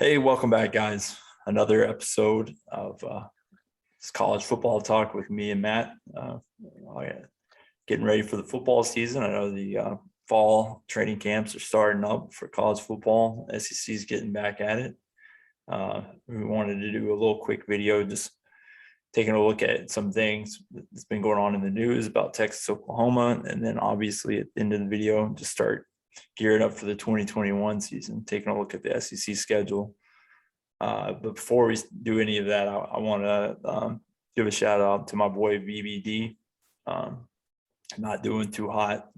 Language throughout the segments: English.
Hey, welcome back, guys. Another episode of this college football talk with me and Matt. Getting ready for the football season. I know the fall training camps are starting up for college football. SEC is getting back at it. We wanted to do a little quick video, just taking a look at some things that's been going on in the news about Texas, Oklahoma, and then obviously at the end of the video, just start gearing up for the 2021 season, taking a look at the SEC schedule. But before we do any of that, I want to give a shout out to my boy BBD. Not doing too hot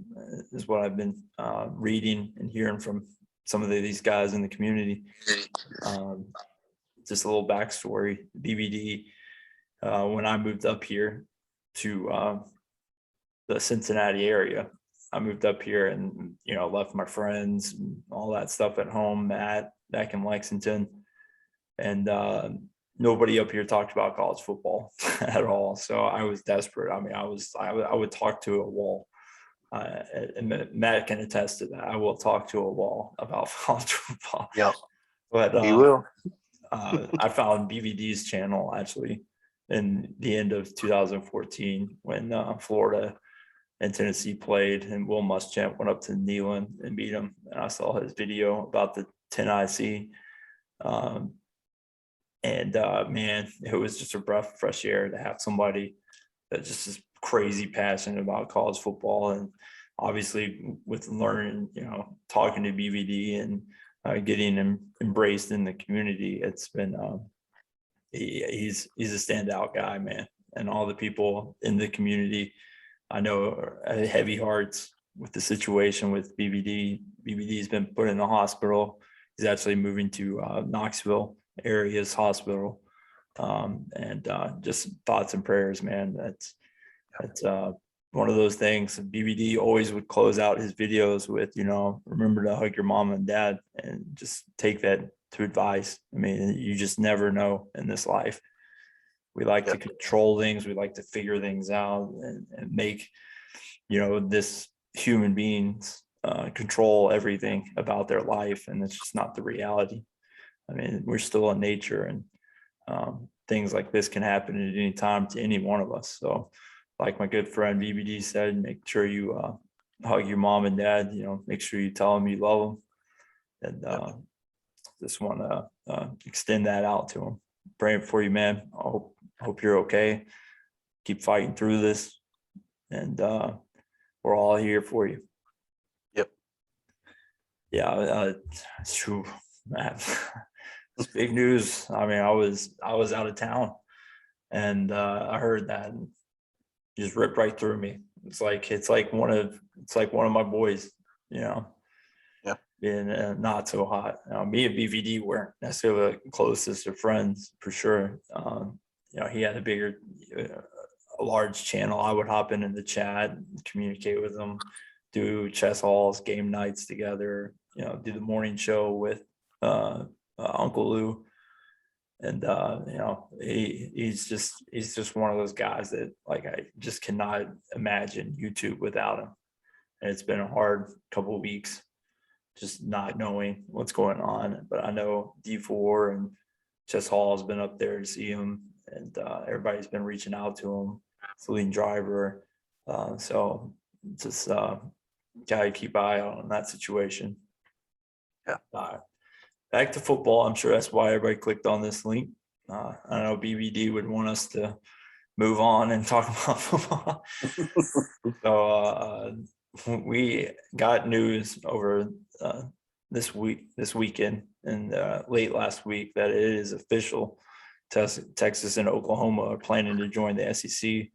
is what I've been reading and hearing from some of these guys in the community. Just a little backstory. BBD, when I moved up here to the Cincinnati area, I moved up here and, left my friends and all that stuff at home, Matt, back in Lexington. And nobody up here talked about college football at all. So I was desperate. I mean, I would talk to a wall. And Matt can attest to that. I will talk to a wall about college football. Yeah, but he will. I found BVD's channel actually in the end of 2014 when Florida and Tennessee played, and Will Muschamp went up to Neyland and beat him. And I saw his video about the 10IC. Man, it was just a breath of fresh air to have somebody that just is crazy passionate about college football. And obviously with learning, talking to BVD and getting him embraced in the community, it's been, he's a standout guy, man. And all the people in the community I know are heavy hearts with the situation with BVD. BVD's been put in the hospital. He's actually moving to Knoxville area's hospital, and just thoughts and prayers, man. That's one of those things. BBD always would close out his videos with, remember to hug your mom and dad, and just take that to advice. I mean, you just never know in this life. We like to control things. We like to figure things out and make, this human beings control everything about their life. And it's just not the reality. I mean, we're still in nature, and things like this can happen at any time to any one of us. So like my good friend BBD said, make sure you hug your mom and dad, make sure you tell them you love them. And just want to extend that out to them. Praying for you, man. I hope you're okay. Keep fighting through this. And we're all here for you. Yep. Yeah. It's true, man. It's big news. I mean, I was out of town, and I heard that and just ripped right through me. It's like one of my boys, Yeah. being not so hot. Me and BVD weren't necessarily the closest of friends for sure. He had a large channel. I would hop in the chat, communicate with him, do chess halls, game nights together. Do the morning show with Uncle Lou, and he's just one of those guys that, like, I just cannot imagine YouTube without him. And it's been a hard couple of weeks just not knowing what's going on, but I know D4 and Chess Hall has been up there to see him, and everybody's been reaching out to him, Celine Driver. So just gotta keep an eye on that situation. Yeah. Back to football. I'm sure that's why everybody clicked on this link. I know BBD would want us to move on and talk about football. So we got news over this weekend and late last week that it is official. Texas and Oklahoma are planning to join the SEC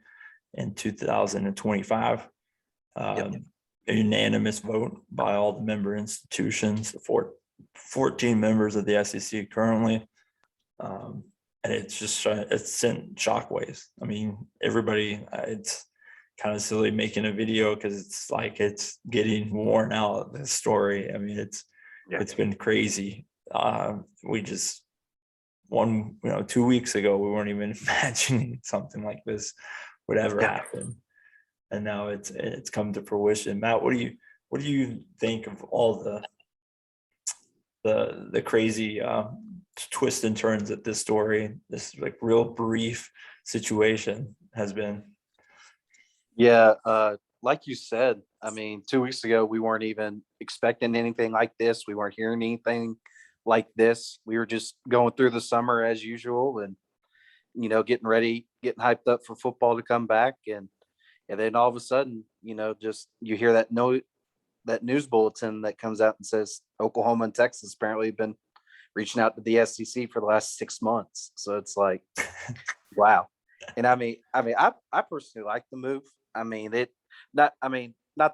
in 2025. A unanimous vote by all the member institutions, the 14 members of the SEC currently. And it's sent shockwaves. I mean, everybody, it's kind of silly making a video because it's like it's getting worn out, the story. I mean, it's been crazy. We just 2 weeks ago, we weren't even imagining something like this would ever happen. And now it's come to fruition. Matt, what do you think of all the crazy twists and turns that this story, this like real brief situation has been. Yeah, like you said, I mean, 2 weeks ago we weren't even expecting anything like this. We weren't hearing anything like this. We were just going through the summer as usual, and getting ready, getting hyped up for football to come back, and then all of a sudden, just you hear that news bulletin that comes out and says Oklahoma and Texas apparently have been reaching out to the SEC for the last 6 months. So it's like, wow. And I personally like the move. Not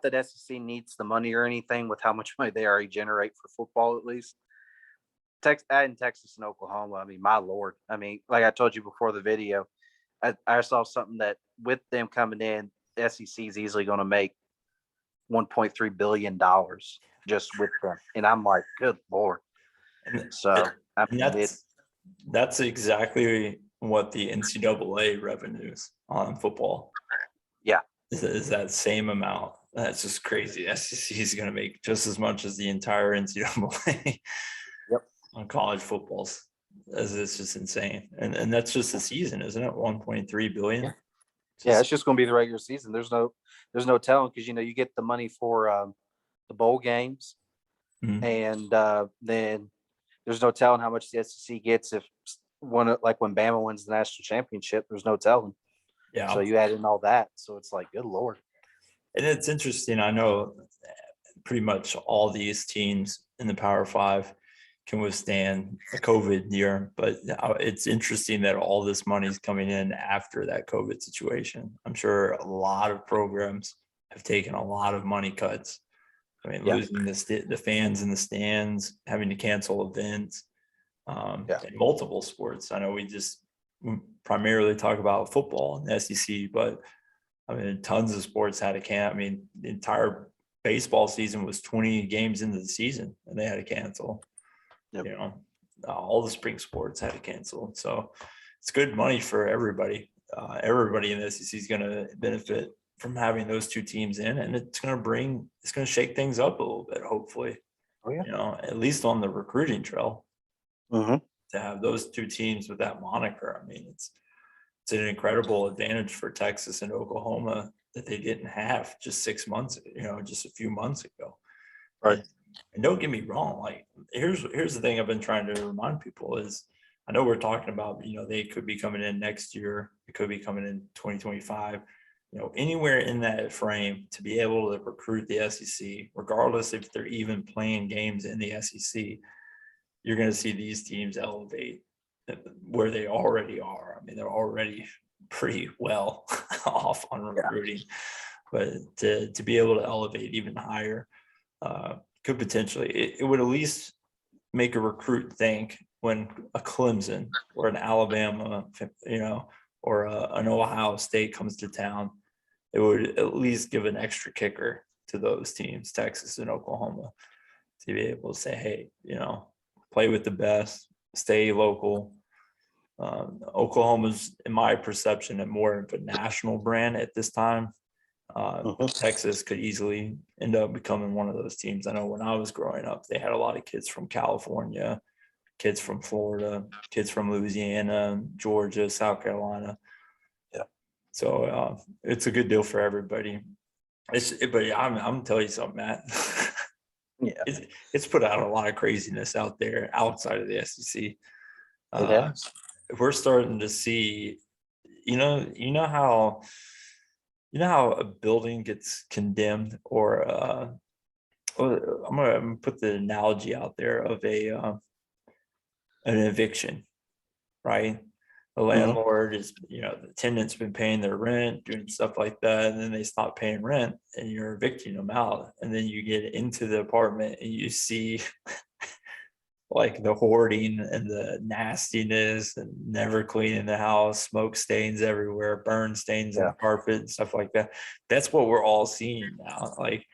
that SEC needs the money or anything with how much money they already generate for football, at least. Adding Texas and Oklahoma, I mean, my lord. I mean, like I told you before the video, I saw something that with them coming in, the SEC is easily going to make $1.3 billion just with them. And I'm like, good lord. And, So I and mean, that's exactly what the NCAA revenues on football. Yeah. Is that same amount. That's just crazy. SEC is going to make just as much as the entire NCAA on college footballs. As it's just insane. And that's just the season, isn't it? 1.3 billion. Yeah, it's just going to be the regular season. There's no telling, because you get the money for the bowl games, and then there's no telling how much the SEC gets if when Bama wins the national championship. There's no telling. Yeah. So you add in all that, so it's like, good lord. And it's interesting. I know pretty much all these teams in the Power Five can withstand a COVID year, but it's interesting that all this money is coming in after that COVID situation. I'm sure a lot of programs have taken a lot of money cuts. I mean, losing the fans in the stands, having to cancel events, in multiple sports. I know we just primarily talk about football in the SEC, but I mean, tons of sports had to cancel. I mean, the entire baseball season was 20 games into the season and they had to cancel. All the spring sports had to cancel. So it's good money for everybody. Everybody in the SEC is going to benefit from having those two teams in, and it's going to shake things up a little bit, hopefully. Oh, yeah. At least on the recruiting trail, Mm-hmm. to have those two teams with that moniker. I mean, it's an incredible advantage for Texas and Oklahoma that they didn't have just 6 months, just a few months ago. Right. And don't get me wrong, like here's the thing I've been trying to remind people is, I know we're talking about, they could be coming in next year. It could be coming in 2025, anywhere in that frame to be able to recruit the SEC, regardless if they're even playing games in the SEC, you're going to see these teams elevate where they already are. I mean, they're already pretty well off on recruiting, but to be able to elevate even higher, could potentially, it would at least make a recruit think when a Clemson or an Alabama, or an Ohio State comes to town, it would at least give an extra kicker to those teams, Texas and Oklahoma, to be able to say, hey, play with the best, stay local. Oklahoma's, in my perception, more of a national brand at this time. Texas could easily end up becoming one of those teams. I know when I was growing up, they had a lot of kids from California, kids from Florida, kids from Louisiana, Georgia, South Carolina. Yeah. So it's a good deal for everybody. But I'm telling you something, Matt. Yeah. It's put out a lot of craziness out there outside of the SEC. We're starting to see, how a building gets condemned, or I'm gonna put the analogy out there of an eviction, right? The landlord is, the tenant's been paying their rent, doing stuff like that, and then they stop paying rent, and you're evicting them out, and then you get into the apartment and you see like the hoarding and the nastiness and never cleaning the house, smoke stains everywhere, burn stains in the carpet and stuff like that. That's what we're all seeing now. Like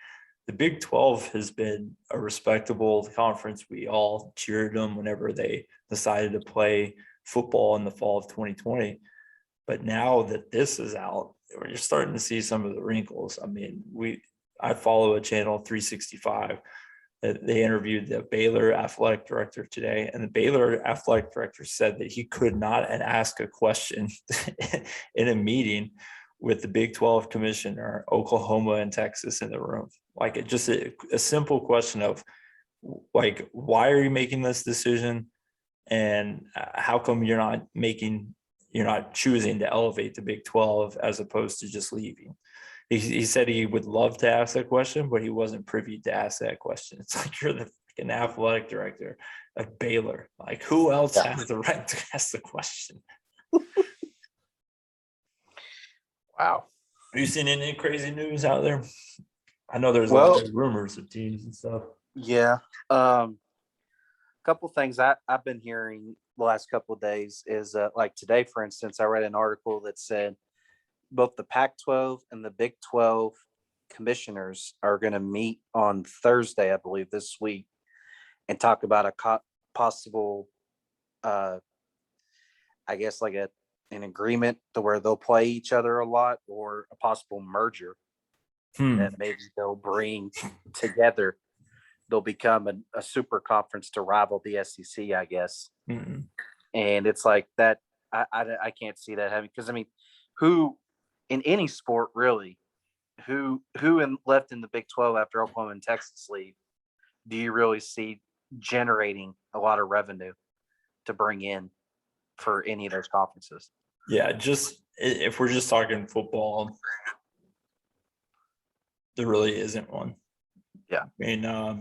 the Big 12 has been a respectable conference. We all cheered them whenever they decided to play football in the fall of 2020. But now that this is out, we're just starting to see some of the wrinkles. I mean, I follow a channel 365 They interviewed the Baylor athletic director today, and the Baylor athletic director said that he could not ask a question in a meeting with the Big 12 commissioner, Oklahoma and Texas in the room. Like it just a simple question of like, why are you making this decision? And how come you're not choosing to elevate the Big 12 as opposed to just leaving? He said he would love to ask that question, but he wasn't privy to ask that question. It's like you're the freaking athletic director of Baylor. Like who else has the right to ask the question? Wow. Have you seen any crazy news out there? I know there's a Well, lot of rumors of teams and stuff. yeah. Couple things I've been hearing the last couple of days is like today, for instance, I read an article that said both the Pac-12 and the Big 12 commissioners are going to meet on Thursday, I believe, this week, and talk about a possible, I guess, like an agreement to where they'll play each other a lot, or a possible merger that maybe they'll bring together. They'll become a super conference to rival the SEC, I guess. Mm-hmm. And it's like that. I can't see that happening, because I mean, who in any sport really, who left in the Big 12 after Oklahoma and Texas leave, do you really see generating a lot of revenue to bring in for any of those conferences? Yeah, just if we're just talking football, there really isn't one. Yeah. I mean, I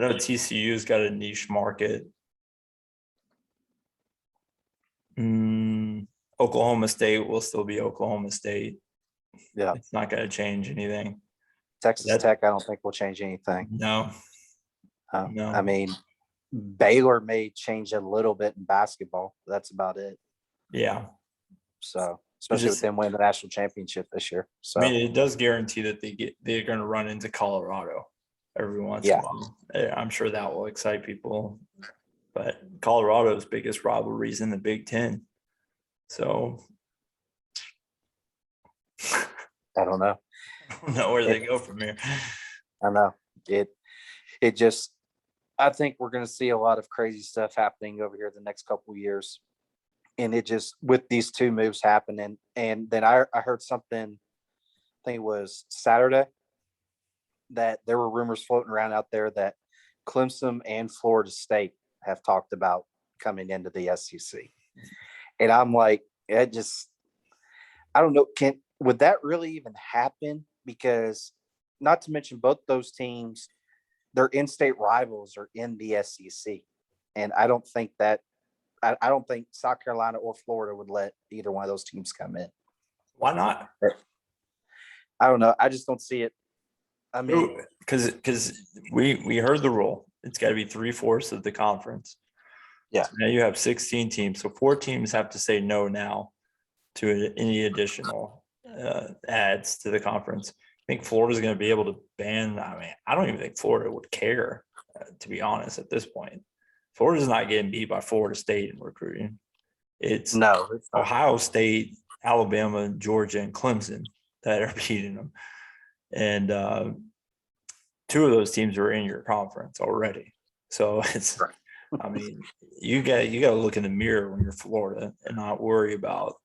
know TCU's got a niche market. Oklahoma State will still be Oklahoma State. Yeah. It's not going to change anything. Texas Tech, I don't think will change anything. No. No. I mean, Baylor may change a little bit in basketball. That's about it. Yeah. So, especially with them winning the national championship this year. So, I mean, it does guarantee that they're going to run into Colorado every once in a while. I'm sure that will excite people. But Colorado's biggest rivalry is in the Big Ten. So I don't know. I don't know where they go from here. I know. It just, I think we're going to see a lot of crazy stuff happening over here the next couple of years. And it just, with these two moves happening, and then I heard something, I think it was Saturday, that there were rumors floating around out there that Clemson and Florida State have talked about coming into the SEC. And I'm like, I don't know, would that really even happen? Because not to mention both those teams, their in-state rivals are in the SEC. And I don't think South Carolina or Florida would let either one of those teams come in. Why not? I don't know. I just don't see it. I mean, because we heard the rule. It's got to be 3/4 of the conference. Yeah. So now you have 16 teams. So 4 teams have to say no now to any additional adds to the conference. I think Florida's going to be able to ban. I mean, I don't even think Florida would care, to be honest, at this point. Florida's not getting beat by Florida State in recruiting. It's Ohio State, Alabama, Georgia, and Clemson that are beating them. And 2 of those teams are in your conference already. So it's, I mean, you got to look in the mirror when you're Florida and not worry about,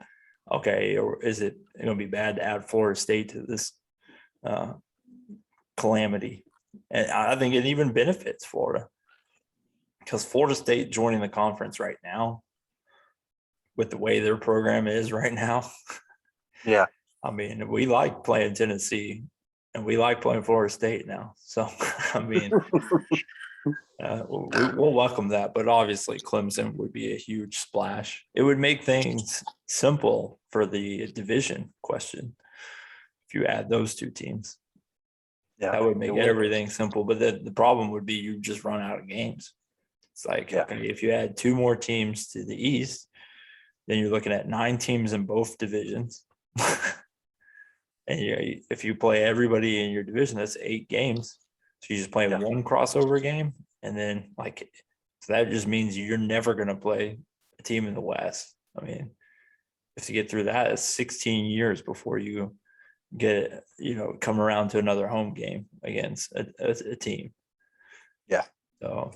okay, or is it going to be bad to add Florida State to this calamity? And I think it even benefits Florida, because Florida State joining the conference right now, with the way their program is right now. Yeah. I mean, we like playing Tennessee and we like playing Florida State now. So, I mean, we'll welcome that. But obviously, Clemson would be a huge splash. It would make things simple for the division question if you add those 2 teams. Yeah, that would make everything simple. But the problem would be you just run out of games. It's like, okay, if you add 2 more teams to the East, then you're looking at 9 teams in both divisions. And if you play everybody in your division, that's 8 games. So you just play 1 crossover game. And then so that just means you're never going to play a team in the West. I mean, if you get through that, it's 16 years before you come around to another home game against a team. Yeah. So,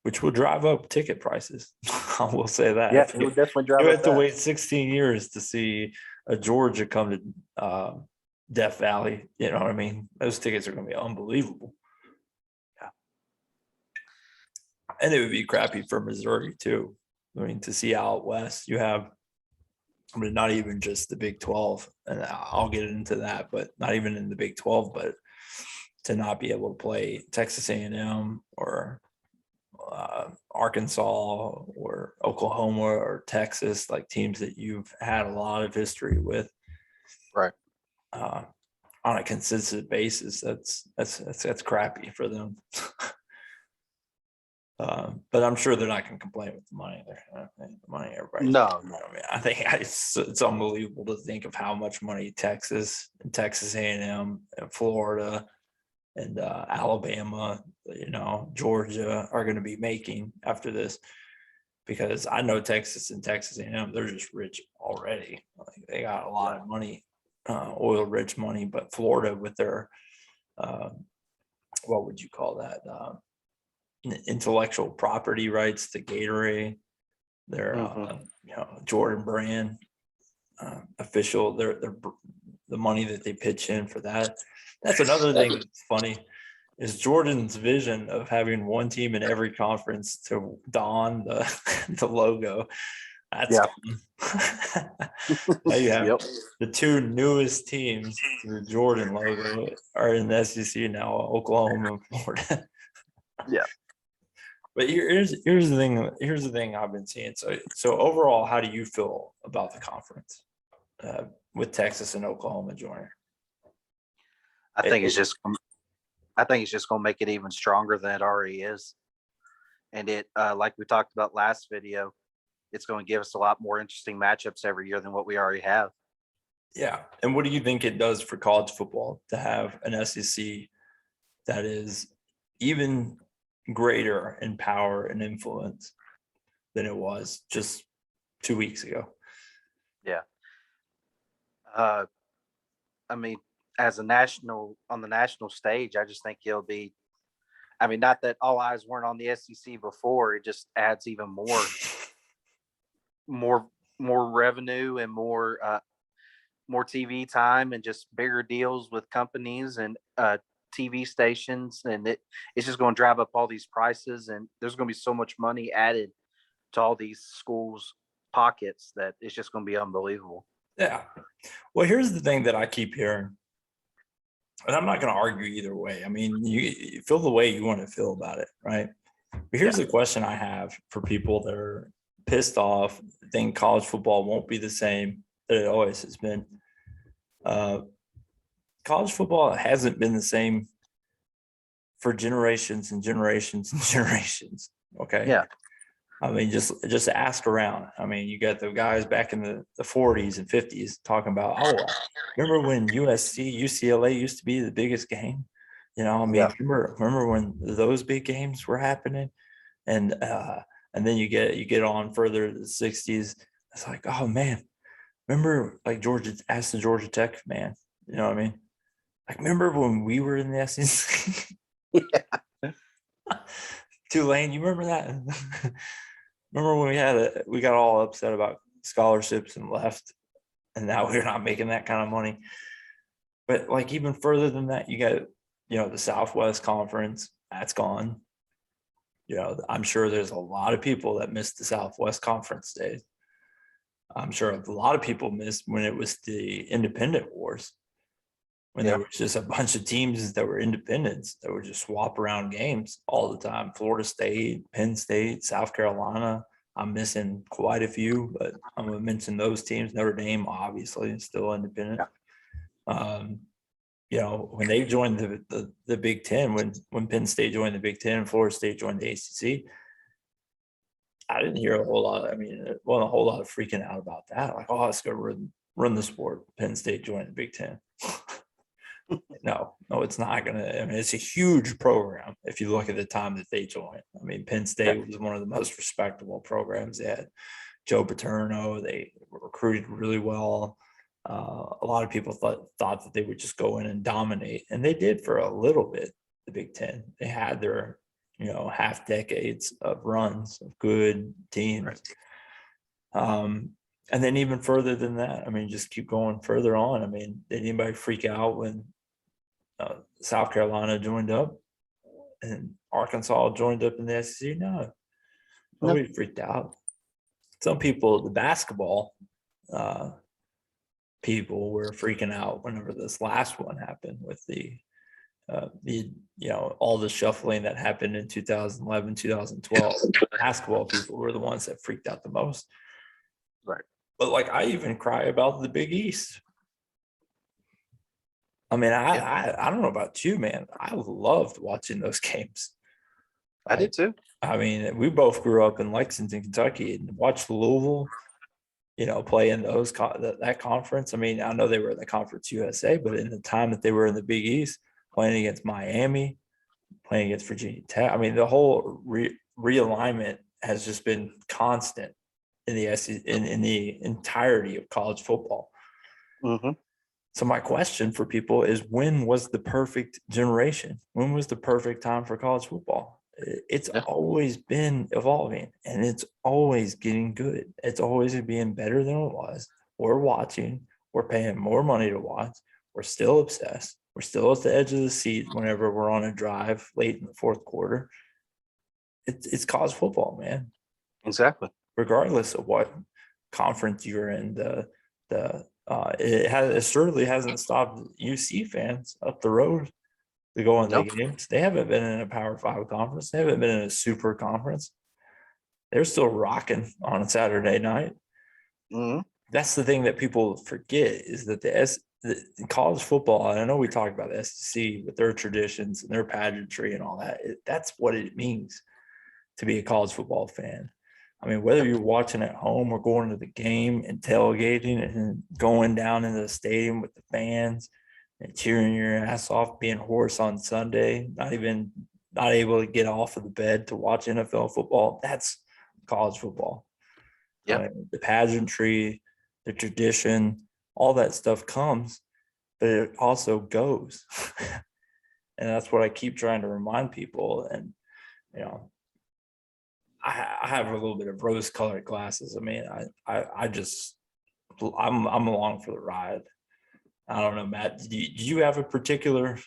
which will drive up ticket prices. I will say that. Yeah, it would definitely drive You up have to that. wait 16 years to see a Georgia come to Death Valley. You know what I mean? Those tickets are going to be unbelievable. Yeah. And it would be crappy for Missouri too. I mean, to see out west, you have, I mean, not even just the Big 12, and I'll get into that, but not even in the Big 12, but to not be able to play Texas A&M or Arkansas or Oklahoma or Texas, like teams that you've had a lot of history with, Right. on a consistent basis. That's crappy for them. But I'm sure they're not going to complain with the money. The money, everybody. No. I mean, I think it's unbelievable to think of how much money Texas and Texas A&M and Florida and Alabama, Georgia are going to be making after this, because I know Texas and Texas A&M, they're just rich already. Like, they got a lot of money, oil rich money. But Florida with their, what would you call that? Intellectual property rights to Gatorade, their Jordan brand official, their the money that they pitch in for that. That's another thing that's funny, is Jordan's vision of having one team in every conference to don the logo. That's gone. Now you have the two newest teams to the Jordan logo are in the SEC now, Oklahoma and Florida. Yeah. But here's the thing. Here's the thing I've been seeing. So overall, how do you feel about the conference with Texas and Oklahoma joining? I think it's just going to make it even stronger than it already is. And it, like we talked about last video, it's going to give us a lot more interesting matchups every year than what we already have. Yeah. And what do you think it does for college football to have an SEC that is even greater in power and influence than it was just 2 weeks ago? Yeah. I mean, on the national stage, I just think it'll be, I mean, not that all eyes weren't on the SEC before, it just adds even more revenue and more TV time and just bigger deals with companies and TV stations, and it's just going to drive up all these prices, and there's going to be so much money added to all these schools' pockets that it's just going to be unbelievable. Yeah. Well, here's the thing that I keep hearing, and I'm not going to argue either way. I mean, you feel the way you want to feel about it, right? But here's the question I have for people that are pissed off, think college football won't be the same that it always has been. College football hasn't been the same for generations and generations and generations. Okay. Yeah. I mean, just ask around. I mean, you got the guys back in the 40s and 50s talking about, remember when UCLA used to be the biggest game? I mean, remember when those big games were happening? And then you get on further to the 60s. It's like, oh man, remember like Georgia, ask the Georgia Tech man. You know what I mean? Like, remember when we were in the SEC? Yeah. Tulane, you remember that? Remember when we got all upset about scholarships and left, and now we're not making that kind of money. But like even further than that, you got, the Southwest Conference, that's gone. I'm sure there's a lot of people that missed the Southwest Conference days. I'm sure a lot of people missed when it was the independent wars, when there was just a bunch of teams that were independents that would just swap around games all the time. Florida State, Penn State, South Carolina. I'm missing quite a few, but I'm going to mention those teams. Notre Dame, obviously, is still independent. When they joined the Big Ten, when Penn State joined the Big Ten and Florida State joined the ACC, I didn't hear a whole lot. I mean, it wasn't a whole lot of freaking out about that. Like, let's go run the sport. Penn State joined the Big Ten. No, it's not going to. I mean, it's a huge program if you look at the time that they joined. I mean, Penn State was one of the most respectable programs. They had Joe Paterno. They recruited really well. A lot of people thought that they would just go in and dominate, and they did for a little bit. The Big Ten, they had their half decades of runs of good teams. Right. And then even further than that, I mean, just keep going further on. I mean, did anybody freak out when South Carolina joined up and Arkansas joined up in the SEC? No, No. nobody freaked out. Some people, the basketball people were freaking out whenever this last one happened with the all the shuffling that happened in 2011, 2012. Basketball people were the ones that freaked out the most. Right. But like, I even cry about the Big East. I mean, I don't know about you, man. I loved watching those games. I did too. I mean, we both grew up in Lexington, Kentucky, and watched Louisville, play in that conference. I mean, I know they were in the Conference USA, but in the time that they were in the Big East, playing against Miami, playing against Virginia Tech, I mean, the whole realignment has just been constant in the in the entirety of college football. Mm-hmm. So my question for people is, when was the perfect generation? When was the perfect time for college football? It's always been evolving, and it's always getting good. It's always being better than it was. We're watching. We're paying more money to watch. We're still obsessed. We're still at the edge of the seat whenever we're on a drive late in the fourth quarter. It's college football, man. Exactly. Regardless of what conference you're in, it certainly hasn't stopped UC fans up the road to go on the games. They haven't been in a Power 5 conference. They haven't been in a super conference. They're still rocking on a Saturday night. Mm-hmm. That's the thing that people forget, is that the college football, and I know we talked about the SEC with their traditions and their pageantry and all that. That's what it means to be a college football fan. I mean, whether you're watching at home or going to the game and tailgating and going down into the stadium with the fans and cheering your ass off, being hoarse on Sunday, not able to get off of the bed to watch NFL football, that's college football. Yeah. The pageantry, the tradition, all that stuff comes, but it also goes. And that's what I keep trying to remind people. And, I have a little bit of rose-colored glasses. I mean, I'm along for the ride. I don't know, Matt. Do you have a particular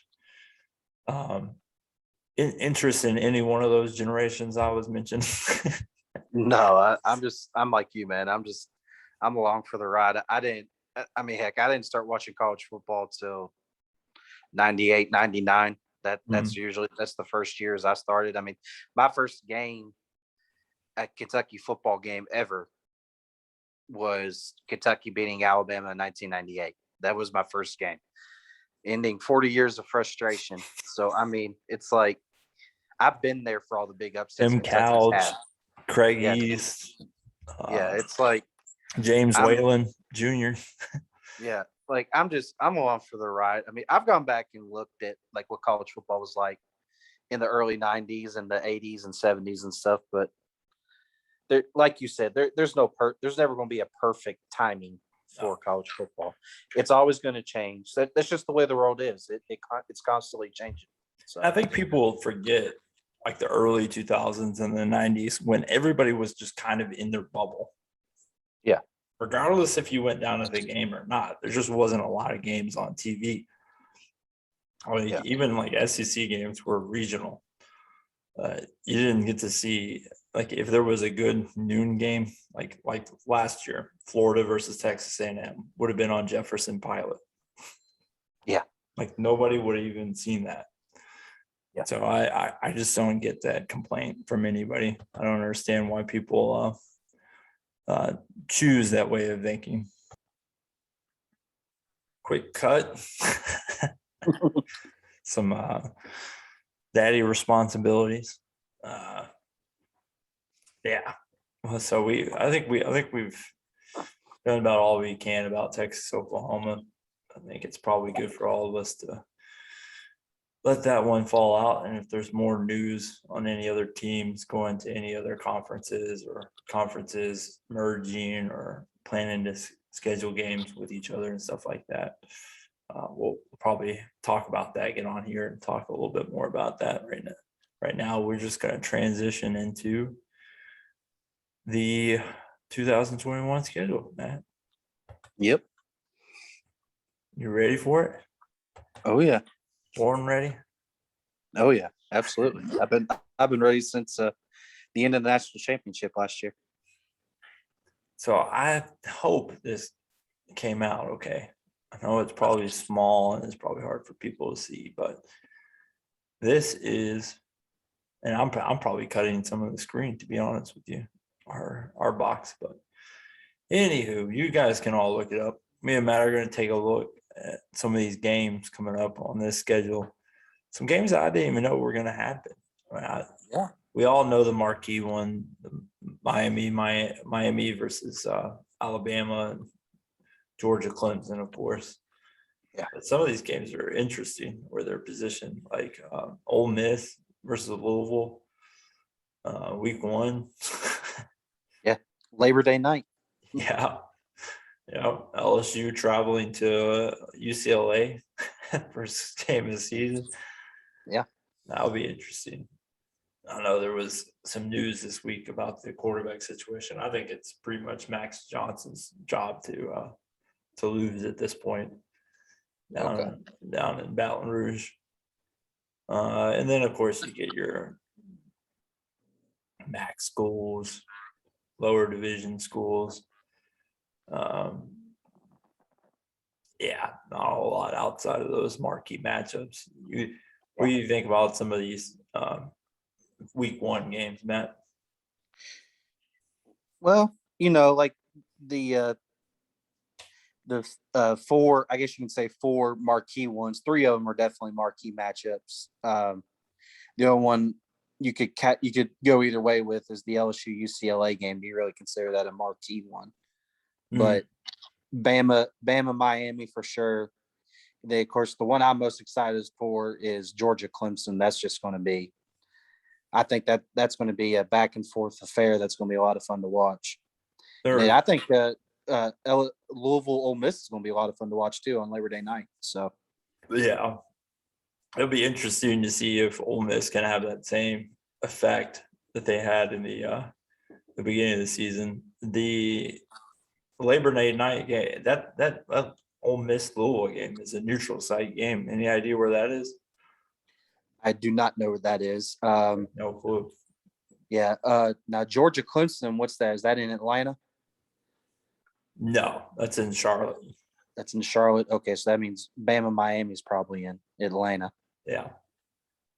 interest in any one of those generations I was mentioning? No, I'm like you, man. I'm along for the ride. I didn't start watching college football till 98, 99. That's the first years I started. I mean, my first game at Kentucky football game ever was Kentucky beating Alabama in 1998. That was my first game, ending 40 years of frustration. So, I mean, it's like, I've been there for all the big upsets Tim Kentucky's Couch, had. Craig Yeah, East. it's like James Whalen Jr. Yeah, like I'm along for the ride. I mean, I've gone back and looked at like what college football was like in the early 90s and the 80s and 70s and stuff, but there, like you said, there's never going to be a perfect timing for college football. It's always going to change. That's just the way the world is. It's constantly changing. So I think people forget, like, the early 2000s and the 90s, when everybody was just kind of in their bubble. Yeah. Regardless if you went down to the game or not, there just wasn't a lot of games on TV. I mean, even like SEC games were regional. You didn't get to see, like, if there was a good noon game, like last year, Florida versus Texas A&M would have been on Jefferson Pilot. Yeah. Like, nobody would have even seen that. Yeah. So I just don't get that complaint from anybody. I don't understand why people choose that way of thinking. Quick cut. Some daddy responsibilities. Yeah. So I think we've done about all we can about Texas, Oklahoma. I think it's probably good for all of us to let that one fall out. And if there's more news on any other teams going to any other conferences, or conferences merging or planning to schedule games with each other and stuff like that, we'll probably talk about that, get on here and talk a little bit more about that right now. right now we're just going to transition into the 2021 schedule, Matt. Yep. You ready for it? Oh yeah. Born ready? Oh yeah. Absolutely. I've been ready since the end of the national championship last year. So I hope this came out okay. I know it's probably small and it's probably hard for people to see, but this is, and I'm probably cutting some of the screen, to be honest with you, our box. But anywho, you guys can all look it up. Me and Matt are going to take a look at some of these games coming up on this schedule. Some games that I didn't even know were going to happen. Yeah. We all know the marquee one, the Miami versus Alabama, and Georgia, Clemson, of course. Yeah. But some of these games are interesting where they're positioned, like Ole Miss versus Louisville, week 1. Yeah. Labor Day night. Yeah. LSU traveling to UCLA first game of the season. Yeah. That'll be interesting. I know there was some news this week about the quarterback situation. I think it's pretty much Max Johnson's job to lose at this point down in Baton Rouge. And then, of course, you get your MAC schools, lower division schools. Yeah, not a whole lot outside of those marquee matchups. What do you think about some of these week 1 games, Matt? Well, like the 4, I guess you can say 4 marquee ones. 3 of them are definitely marquee matchups. The other one you could go either way with is the LSU UCLA game. Do you really consider that a marquee one? But Bama Miami for sure. Of course, the one I'm most excited for is Georgia Clemson. That's just going to be, I think that's going to be a back and forth affair. That's going to be a lot of fun to watch. And I think Louisville Ole Miss is going to be a lot of fun to watch too on Labor Day night. So yeah, it'll be interesting to see if Ole Miss can have that same effect that they had in the beginning of the season. The Labor Day night game, that Ole Miss Louisville game is a neutral site game. Any idea where that is? I do not know where that is. No clue. Yeah. Now Georgia Clemson, what's that? Is that in Atlanta? No, that's in Charlotte. That's in Charlotte. Okay, so that means Bama Miami is probably in Atlanta. Yeah.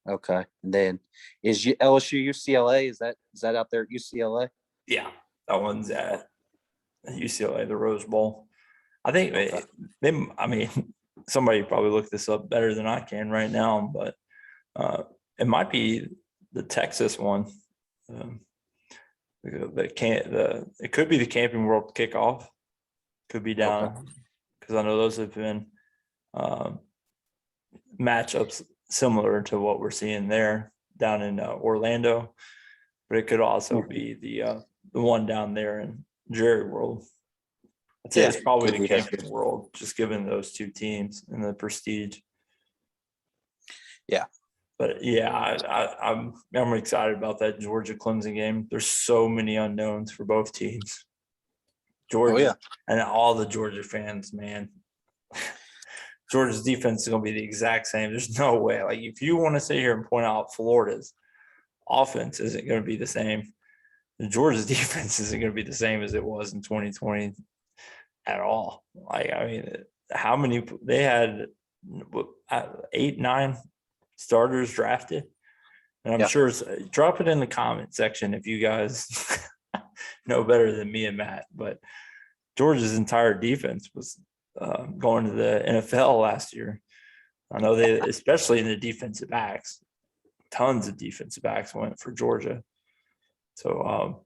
Okay, and then is LSU UCLA? Is that out there at UCLA? Yeah, that one's at UCLA, the Rose Bowl. I think I mean, somebody probably looked this up better than I can right now, but it might be the Texas one. It could be the Camping World kickoff. Could be down because I know those have been matchups similar to what we're seeing there down in Orlando, but it could also be the one down there in Jerry World. I'd say it's probably the Camping World, just given those 2 teams and the prestige. Yeah. But yeah, I'm excited about that Georgia Clemson game. There's so many unknowns for both teams. Georgia and all the Georgia fans, man. Georgia's defense is going to be the exact same. There's no way. Like, if you want to sit here and point out Florida's offense isn't going to be the same, Georgia's defense isn't going to be the same as it was in 2020 at all. Like, I mean, how many they had 8, 9 starters drafted, and I'm sure drop it in the comment section if you guys know better than me and Matt. But Georgia's entire defense was going to the NFL last year. I know they, especially in the defensive backs, tons of defensive backs went for Georgia. So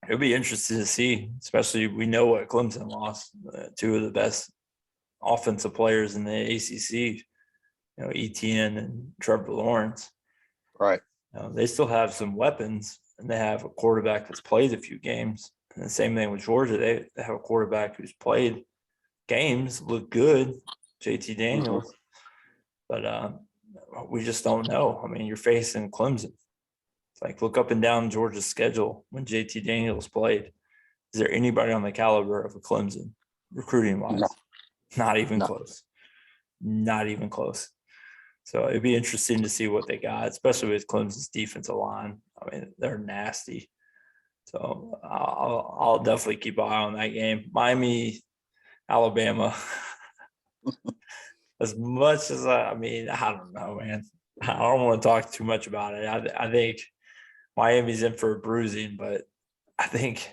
it'll be interesting to see, especially we know what Clemson lost, 2 of the best offensive players in the ACC, Etienne and Trevor Lawrence. Right. They still have some weapons, and they have a quarterback that's played a few games. And the same thing with Georgia. They have a quarterback who's played games, looked good, JT Daniels. But we just don't know. I mean, you're facing Clemson. It's like, look up and down Georgia's schedule when JT Daniels played. Is there anybody on the caliber of a Clemson recruiting wise? No. Not even No. close. Not even close. So it'd be interesting to see what they got, especially with Clemson's defensive line. I mean, they're nasty. So I'll definitely keep an eye on that game. Miami, Alabama. As much as I mean, I don't know, man. I don't want to talk too much about it. I think Miami's in for a bruising, but I think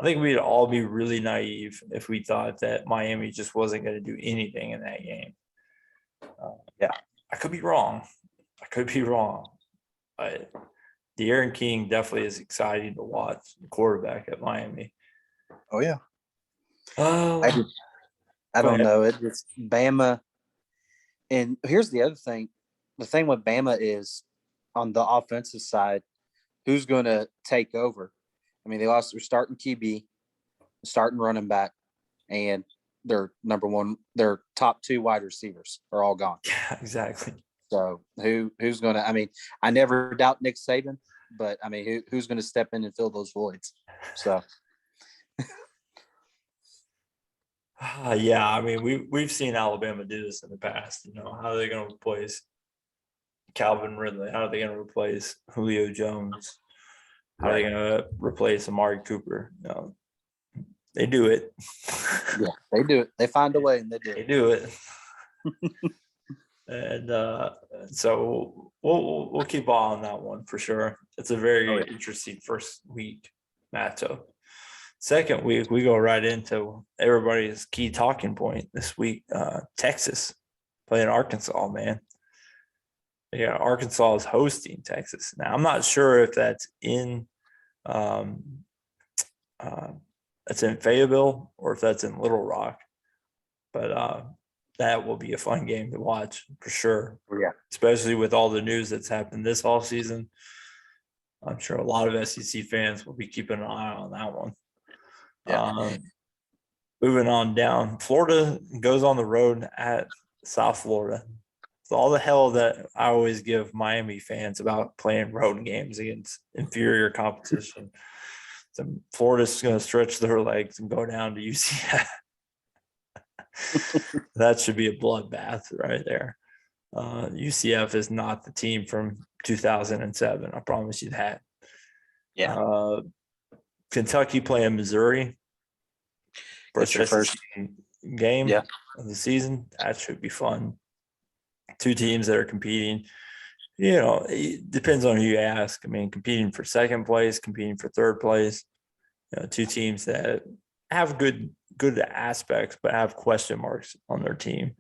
we'd all be really naive if we thought that Miami just wasn't going to do anything in that game. Yeah, I could be wrong. But De'Aaron King definitely is exciting to watch, the quarterback at Miami. Oh yeah. Oh, I go don't ahead. know. It's Bama. And here's the other thing. The thing with Bama is on the offensive side, who's going to take over? I mean, they lost their starting QB, starting running back, and their their top 2 wide receivers are all gone. Yeah, exactly. So who's going to? I mean, I never doubt Nick Saban, but I mean, who's going to step in and fill those voids? So Yeah, I mean, we've seen Alabama do this in the past. You know, how are they going to replace Calvin Ridley? How are they going to replace Julio Jones? How are they going to replace Amari Cooper? No, they do it. yeah, they do it. They find a way, and they do They it. do it. And so we'll keep an eye on that one for sure. It's a very interesting first week matchup. Second week, we go right into everybody's key talking point this week. Texas playing Arkansas, man. Yeah, Arkansas is hosting Texas. Now, I'm not sure if that's in Fayetteville or if that's in Little Rock, but that will be a fun game to watch for sure. Yeah, Especially with all the news that's happened this offseason. I'm sure a lot of SEC fans will be keeping an eye on that one. yeah. Moving on down, Florida goes on the road at South Florida. So all the hell that I always give Miami fans about playing road games against inferior competition. So Florida's going to stretch their legs and go down to UCF. That should be a bloodbath right there. UCF is not the team from 2007. I promise you that. Yeah. Kentucky playing Missouri. It's your first game Yeah. of the season. That should be fun. 2 teams that are competing. You know, it depends on who you ask. I mean, competing for second place, competing for third place. You know, 2 teams that have good aspects, but have question marks on their team.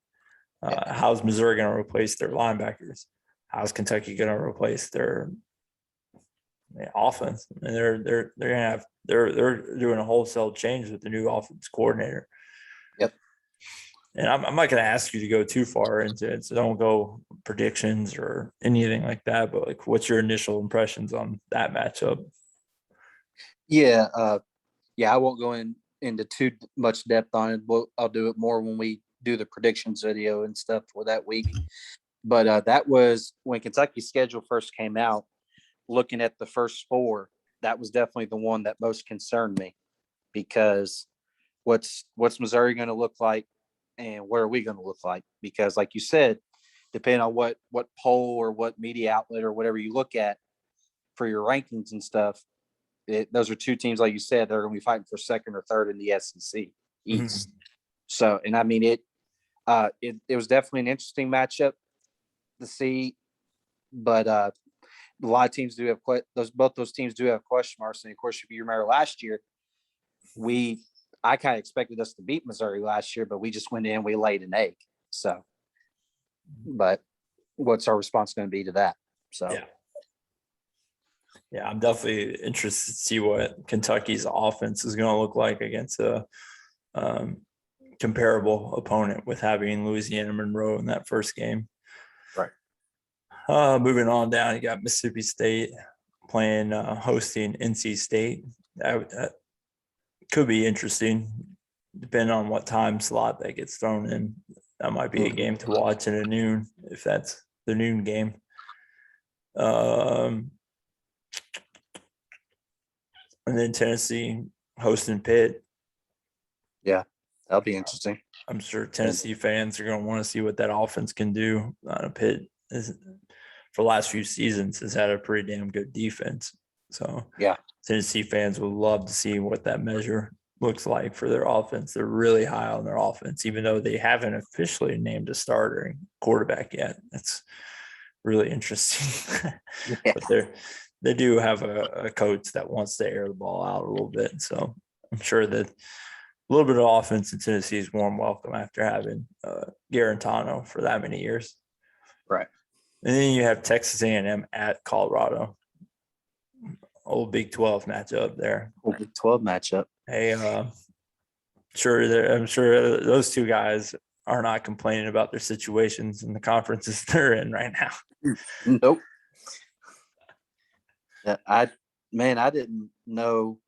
How's Missouri going to replace their linebackers? How's Kentucky going to replace their offense? And they're doing a wholesale change with the new offense coordinator. Yep. And I'm not going to ask you to go too far into it, so don't go predictions or anything like that. But like, what's your initial impressions on that matchup? Yeah, I won't go into too much depth on it. I'll do it more when we do the predictions video and stuff for that week. But that was when Kentucky's schedule first came out. Looking at the first 4, that was definitely the one that most concerned me, because what's Missouri going to look like, and where are we going to look like? Because, like you said, depending on what poll or what media outlet or whatever you look at for your rankings and stuff, those are 2 teams, like you said, that are going to be fighting for second or third in the SEC East. Mm-hmm. So, and I mean, it was definitely an interesting matchup to see, but a lot of teams do have both those teams do have question marks. And of course, if you remember last year, I kind of expected us to beat Missouri last year, but we just went in, we laid an egg. So, but what's our response going to be to that? So, yeah, I'm definitely interested to see what Kentucky's offense is going to look like against a comparable opponent, with having Louisiana Monroe in that first game. Right. Moving on down, you got Mississippi State playing hosting NC State. That could be interesting, depending on what time slot that gets thrown in. That might be a game to watch at noon if that's the noon game. And then Tennessee hosting Pitt. Yeah, that'll be interesting. I'm sure Tennessee fans are going to want to see what that offense can do. Pitt is, for the last few seasons, has had a pretty damn good defense. So yeah, Tennessee fans would love to see what that measure looks like for their offense. They're really high on their offense, even though they haven't officially named a starter quarterback yet. That's really interesting. yeah. But they do have a coach that wants to air the ball out a little bit. So I'm sure that a little bit of offense in Tennessee is warm welcome after having Garantano for that many years. Right. And then you have Texas A&M at Colorado. Old Big 12 matchup there. Old Big 12 matchup. Hey, I'm sure those two guys are not complaining about their situations in the conferences they're in right now. Nope. Yeah, I didn't know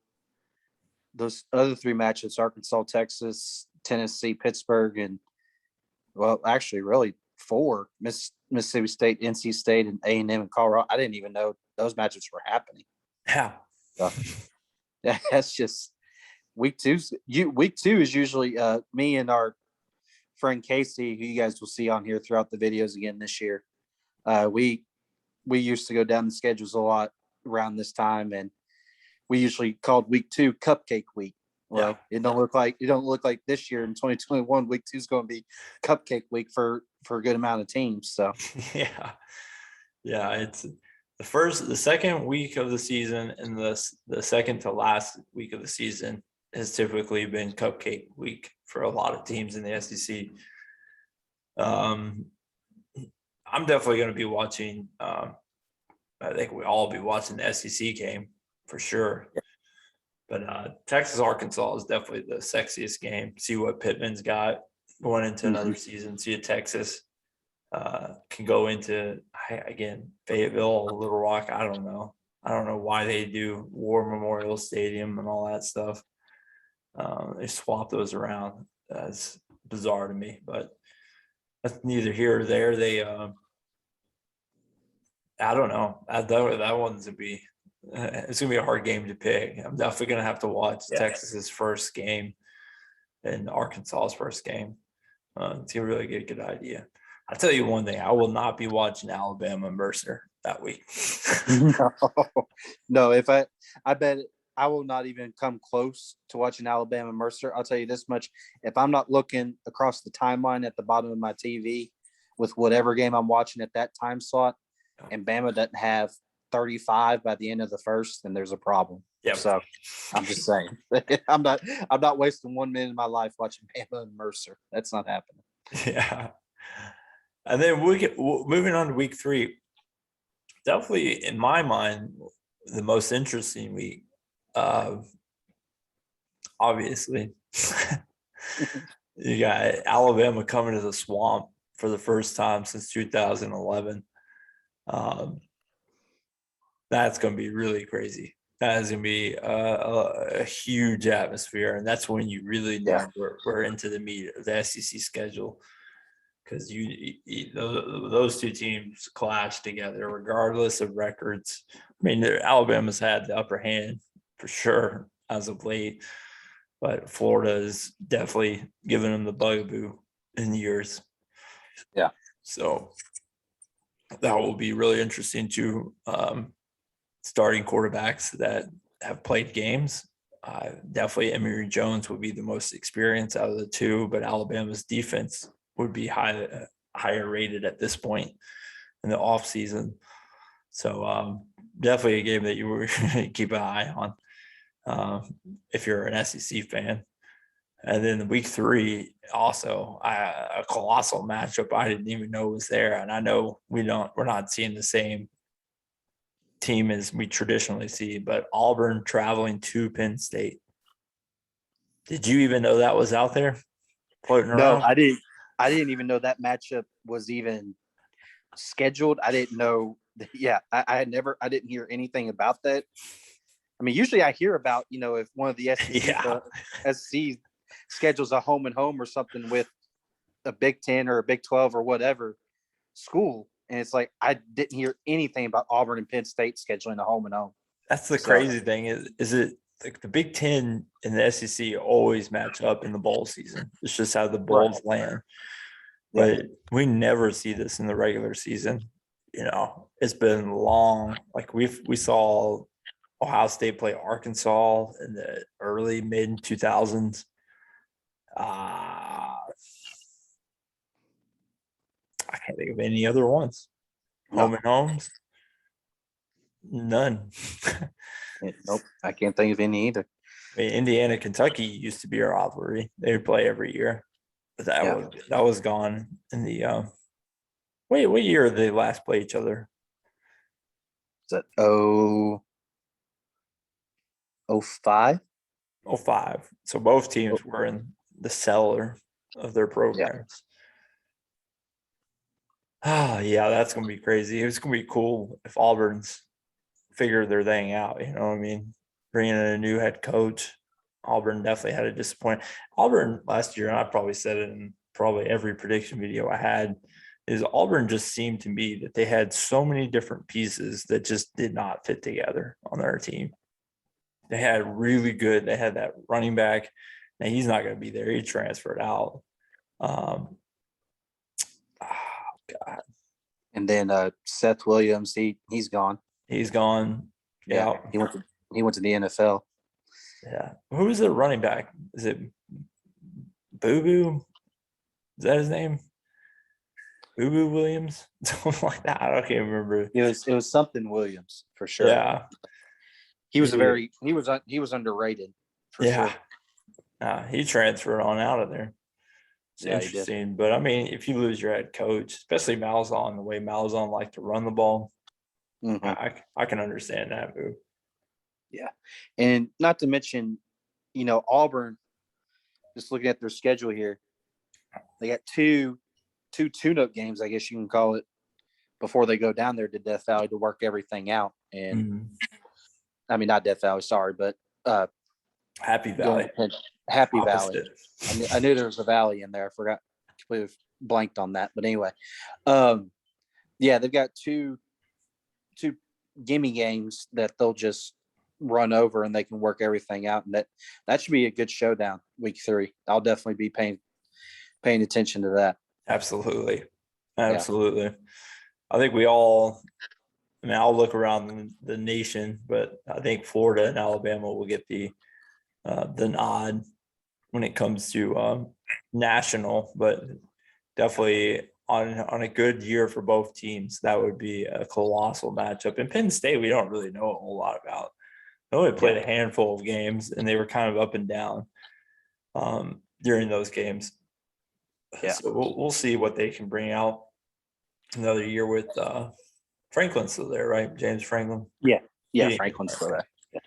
those other three matchups: Arkansas, Texas, Tennessee, Pittsburgh, and actually, really 4: Mississippi State, NC State, and A&M and Colorado. I didn't even know those matchups were happening. Yeah. So, that's just week 2. Week 2 is usually me and our friend Casey, who you guys will see on here throughout the videos again this year. We used to go down the schedules a lot around this time, and we usually called week 2 Cupcake Week. Well, It don't look like this year in 2021 week 2 is going to be Cupcake Week for a good amount of teams. So yeah, it's the second week of the season and the second to last week of the season has typically been Cupcake Week for a lot of teams in the SEC. I'm definitely going to be watching. I think we all be watching the SEC game for sure. Yeah. But Texas Arkansas is definitely the sexiest game. See what Pittman's got going into another season. See if Texas can go into again Fayetteville, Little Rock. I don't know why they do War Memorial Stadium and all that stuff. They swap those around. That's bizarre to me, but that's neither here or there. They I don't know. That one's gonna be it's gonna be a hard game to pick. I'm definitely gonna have to watch Texas's first game and Arkansas's first game to really get a good idea. I'll tell you one thing: I will not be watching Alabama Mercer that week. No, I bet I will not even come close to watching Alabama Mercer. I'll tell you this much: if I'm not looking across the timeline at the bottom of my TV with whatever game I'm watching at that time slot, and Bama doesn't have 35 by the end of the first, then there's a problem. Yeah. So I'm just saying, I'm not wasting 1 minute of my life watching Bama and Mercer. That's not happening. Yeah. And then moving on to week 3, definitely in my mind, the most interesting week. Obviously, you got Alabama coming to the Swamp for the first time since 2011. That's going to be really crazy. That is going to be a huge atmosphere, and that's when you really know we're into the meat of the SEC schedule, because those two teams clash together regardless of records. I mean, Alabama's had the upper hand for sure as of late, but Florida is definitely giving them the bugaboo in years. Yeah. So that will be really interesting too. Starting quarterbacks that have played games. Definitely Emory Jones would be the most experienced out of the two, but Alabama's defense would be higher rated at this point in the offseason. So definitely a game that you were keep an eye on if you're an SEC fan. And then week 3, also a colossal matchup I didn't even know was there. And I know we're not seeing the same team as we traditionally see, but Auburn traveling to Penn State. Did you even know that was out there floating around? No, I didn't even know that matchup was even scheduled. I didn't know. Yeah, I didn't hear anything about that. I mean, usually I hear about, if one of the SEC schedules a home and home or something with a Big 10 or a Big 12 or whatever school, and it's like I didn't hear anything about Auburn and Penn State scheduling a home and home. That's the So- crazy thing is it like the Big Ten and the SEC always match up in the bowl season. It's just how the bowls land. Yeah. But we never see this in the regular season. You know, it's been long. Like we saw Ohio State play Arkansas in the early mid 2000s. I can't think of any other ones. No. Home and homes, none. Nope, I can't think of any either. I mean, Indiana, Kentucky used to be a rivalry. They would play every year, but Yeah. that was gone in the. What year did they last play each other? Is that 05? 05. So both teams were in the cellar of their programs. Oh, yeah, that's going to be crazy. It's going to be cool if Auburn's figured their thing out. You know what I mean? Bringing in a new head coach. Auburn definitely had a disappointment. Auburn last year, and I probably said it in probably every prediction video I had, is Auburn just seemed to me that they had so many different pieces that just did not fit together on their team. They had they had that running back. Now he's not going to be there. He transferred out. Oh, God. And then Seth Williams, he's gone. He's gone. Yeah. He went to the NFL. Yeah. Who is the running back? Is it Boo Boo? Is that his name? Boo Boo Williams? Something like that. I can't remember. It was something Williams for sure. Yeah. He was he was underrated for sure. He transferred on out of there. It's interesting. But I mean, if you lose your head coach, especially Malzahn, the way Malzahn liked to run the ball, I can understand that move. Yeah. And not to mention, Auburn, just looking at their schedule here, they got two tune-up games, I guess you can call it, before they go down there to Death Valley to work everything out. And I mean, not Death Valley, sorry, but Happy Valley. Happy Valley. I knew there was a valley in there. I forgot, completely blanked on that. But anyway, yeah, they've got two gimme games that they'll just run over and they can work everything out, and that should be a good showdown week 3. I'll definitely be paying attention to that. Absolutely. I think I'll look around the nation, but I think Florida and Alabama will get the nod when it comes to national, but definitely on a good year for both teams, that would be a colossal matchup. And Penn State, we don't really know a whole lot about. They only played a handful of games, and they were kind of up and down during those games. Yeah. So we'll see what they can bring out another year with Franklin's still there, right? James Franklin. Yeah, Franklin's still there. Yeah.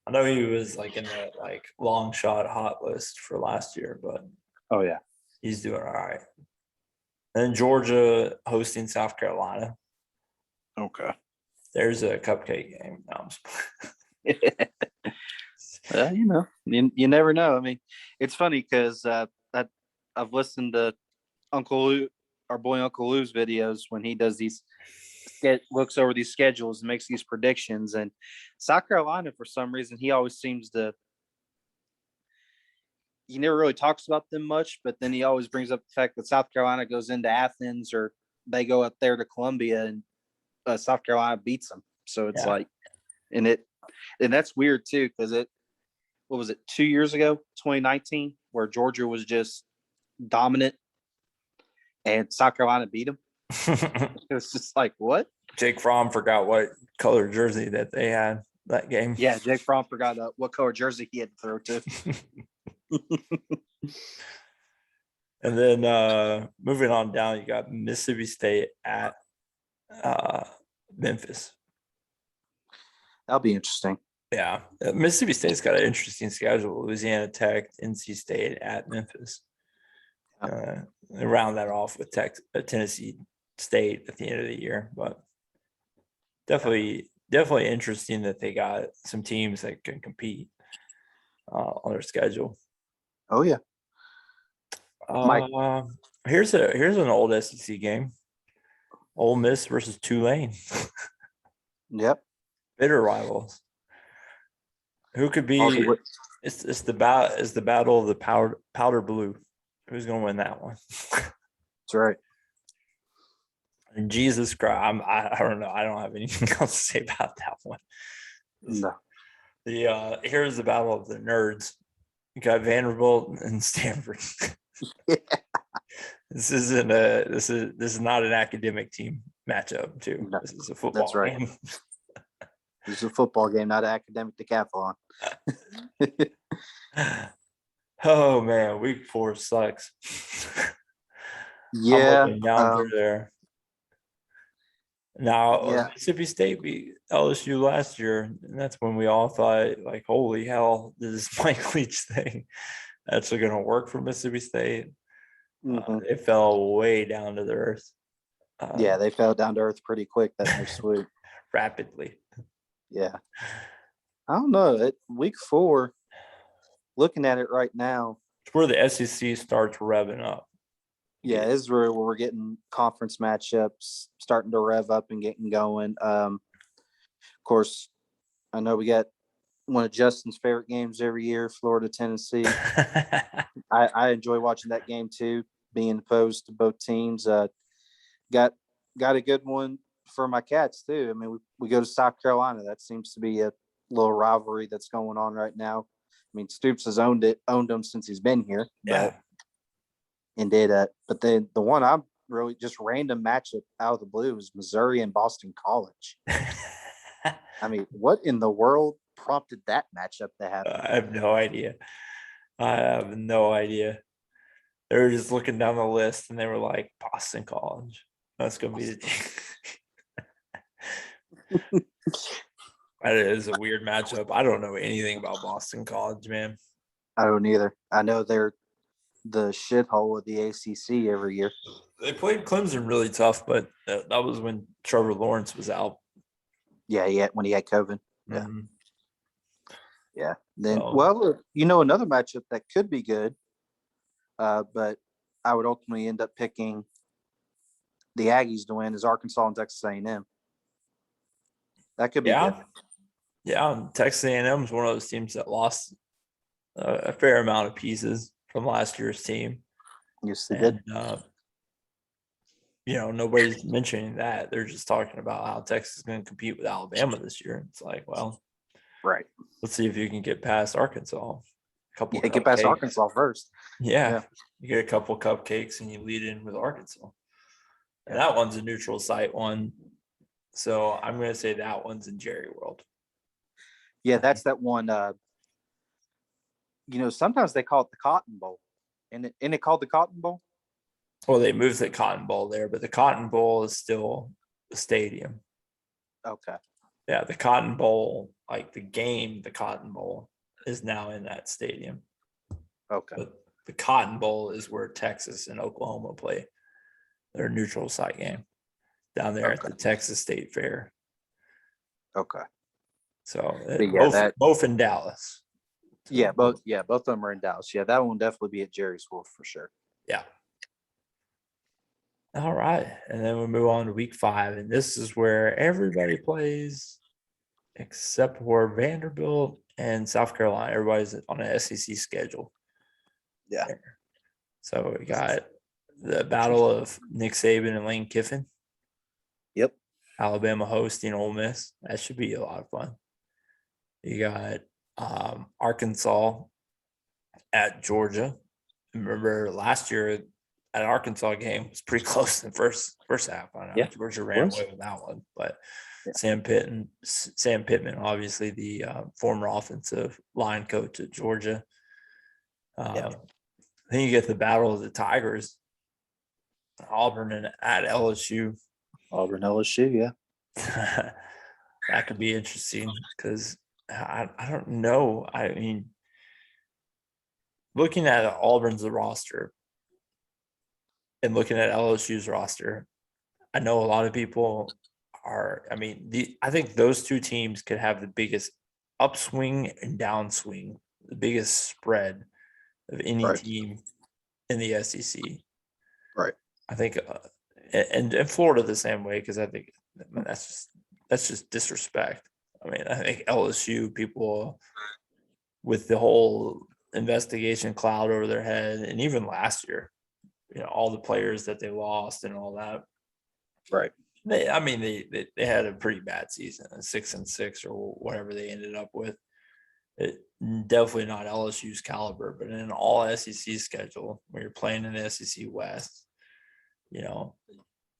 I know he was like in that like long shot hot list for last year, but oh yeah, he's doing all right. And then Georgia hosting South Carolina. Okay. There's a cupcake game. No, well, you never know. I mean, it's funny because I've listened to our boy Uncle Lou's videos when he does these, looks over these schedules and makes these predictions. And South Carolina, for some reason, he always seems to. He never really talks about them much, but then he always brings up the fact that South Carolina goes into Athens or they go up there to Columbia and South Carolina beats them. So it's like, and that's weird too, because what was it, 2 years ago, 2019, where Georgia was just dominant and South Carolina beat them. It was just like, what? Jake Fromm forgot what color jersey that they had that game. Yeah, Jake Fromm forgot what color jersey he had to throw to. And then moving on down, you got Mississippi State at Memphis. That'll be interesting. Yeah, Mississippi State's got an interesting schedule. Louisiana Tech, NC State at Memphis. They round that off with Tennessee State at the end of the year, but definitely interesting that they got some teams that can compete on their schedule. Oh yeah. Here's an old SEC game. Ole Miss versus Tulane. Yep. Bitter rivals. Who could Also, be? It's the battle of the powder blue. Who's going to win that one? that's right. And Jesus Christ, I don't know. I don't have anything else to say about that one. No. Here's the battle of the nerds. You got Vanderbilt and Stanford. Yeah. This is not an academic team matchup, too. No, this is a football that's right. game. This is a football game, not an academic decathlon. Oh man, week 4 sucks. Yeah. I'm looking down through there. Now, Yeah. Mississippi State beat LSU last year, and that's when we all thought, like, holy hell, this Mike Leach thing actually going to work for Mississippi State. It fell way down to the earth. Yeah, they fell down to earth pretty quick that next week. Rapidly. Yeah. I don't know. Week 4, looking at it right now. It's where the SEC starts revving up. Yeah, this is where we're getting conference matchups starting to rev up and getting going. Of course, I know we got one of Justin's favorite games every year, Florida, Tennessee. I enjoy watching that game too, being opposed to both teams. Got a good one for my Cats too. I mean, we go to South Carolina. That seems to be a little rivalry that's going on right now. I mean, Stoops has owned them since he's been here. Yeah. But the one I'm really just random matchup out of the blue is Missouri and Boston College. I mean, what in the world prompted that matchup to happen? I have no idea. They were just looking down the list and they were like, Boston College. That's going to be the team. That is a weird matchup. I don't know anything about Boston College, man. I don't either. I know they're the shithole of the ACC every year. They played Clemson really tough, but that was when Trevor Lawrence was out. Yeah, when he had COVID. Yeah. Mm-hmm. Yeah. Then, another matchup that could be good, but I would ultimately end up picking the Aggies to win is Arkansas and Texas A&M. That could be good. Yeah, Texas A&M is one of those teams that lost a fair amount of pieces from last year's team. Yes, they did. Nobody's mentioning that. They're just talking about how Texas is going to compete with Alabama this year. It's like, well, right. Let's see if you can get past Arkansas. Get past Arkansas first. Yeah. You get a couple cupcakes and you lead in with Arkansas. And that one's a neutral site one. So I'm going to say that one's in Jerry World. Yeah, that's that one. Sometimes they call it the Cotton Bowl. And it called the Cotton Bowl? Well, they moved the Cotton Bowl there, but the Cotton Bowl is still the stadium. Okay. Yeah, the Cotton Bowl, like the game, the Cotton Bowl is now in that stadium. Okay. But the Cotton Bowl is where Texas and Oklahoma play their neutral site game down there at the Texas State Fair. Okay. So both in Dallas. Yeah, both of them are in Dallas. Yeah, that one will definitely be at Jerry's Wolf for sure. Yeah. All right. And then we move on to week 5. And this is where everybody plays except for Vanderbilt and South Carolina. Everybody's on an SEC schedule. Yeah. So we got the battle of Nick Saban and Lane Kiffin. Yep. Alabama hosting Ole Miss. That should be a lot of fun. You got Arkansas at Georgia. Remember last year at Arkansas game was pretty close in the first half. I know Georgia ran away with that one, but Sam Pittman, obviously the former offensive line coach at Georgia. Then you get the battle of the Tigers, Auburn and at LSU. Auburn, LSU, yeah. That could be interesting because I don't know. I mean, looking at Auburn's roster and looking at LSU's roster, I know a lot of people are. I mean, I think those two teams could have the biggest upswing and downswing, the biggest spread of any team in the SEC. Right. I think and Florida the same way, because I think that's just disrespect. I mean, I think LSU people with the whole investigation cloud over their head, and even last year, all the players that they lost and all that. Right. They had a pretty bad season, 6-6 or whatever they ended up with. It definitely not LSU's caliber, but in an all SEC schedule where you're playing in the SEC West,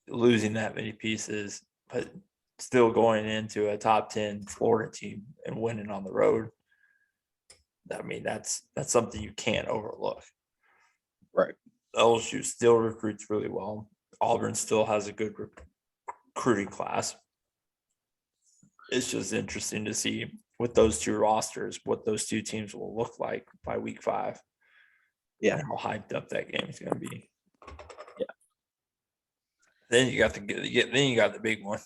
losing that many pieces, but still going into a top 10 Florida team and winning on the road. I mean, that's something you can't overlook. Right. LSU still recruits really well. Auburn still has a good recruiting class. It's just interesting to see with those two rosters what those two teams will look like by week 5. Yeah. And how hyped up that game is going to be. Yeah. Then you got the big one.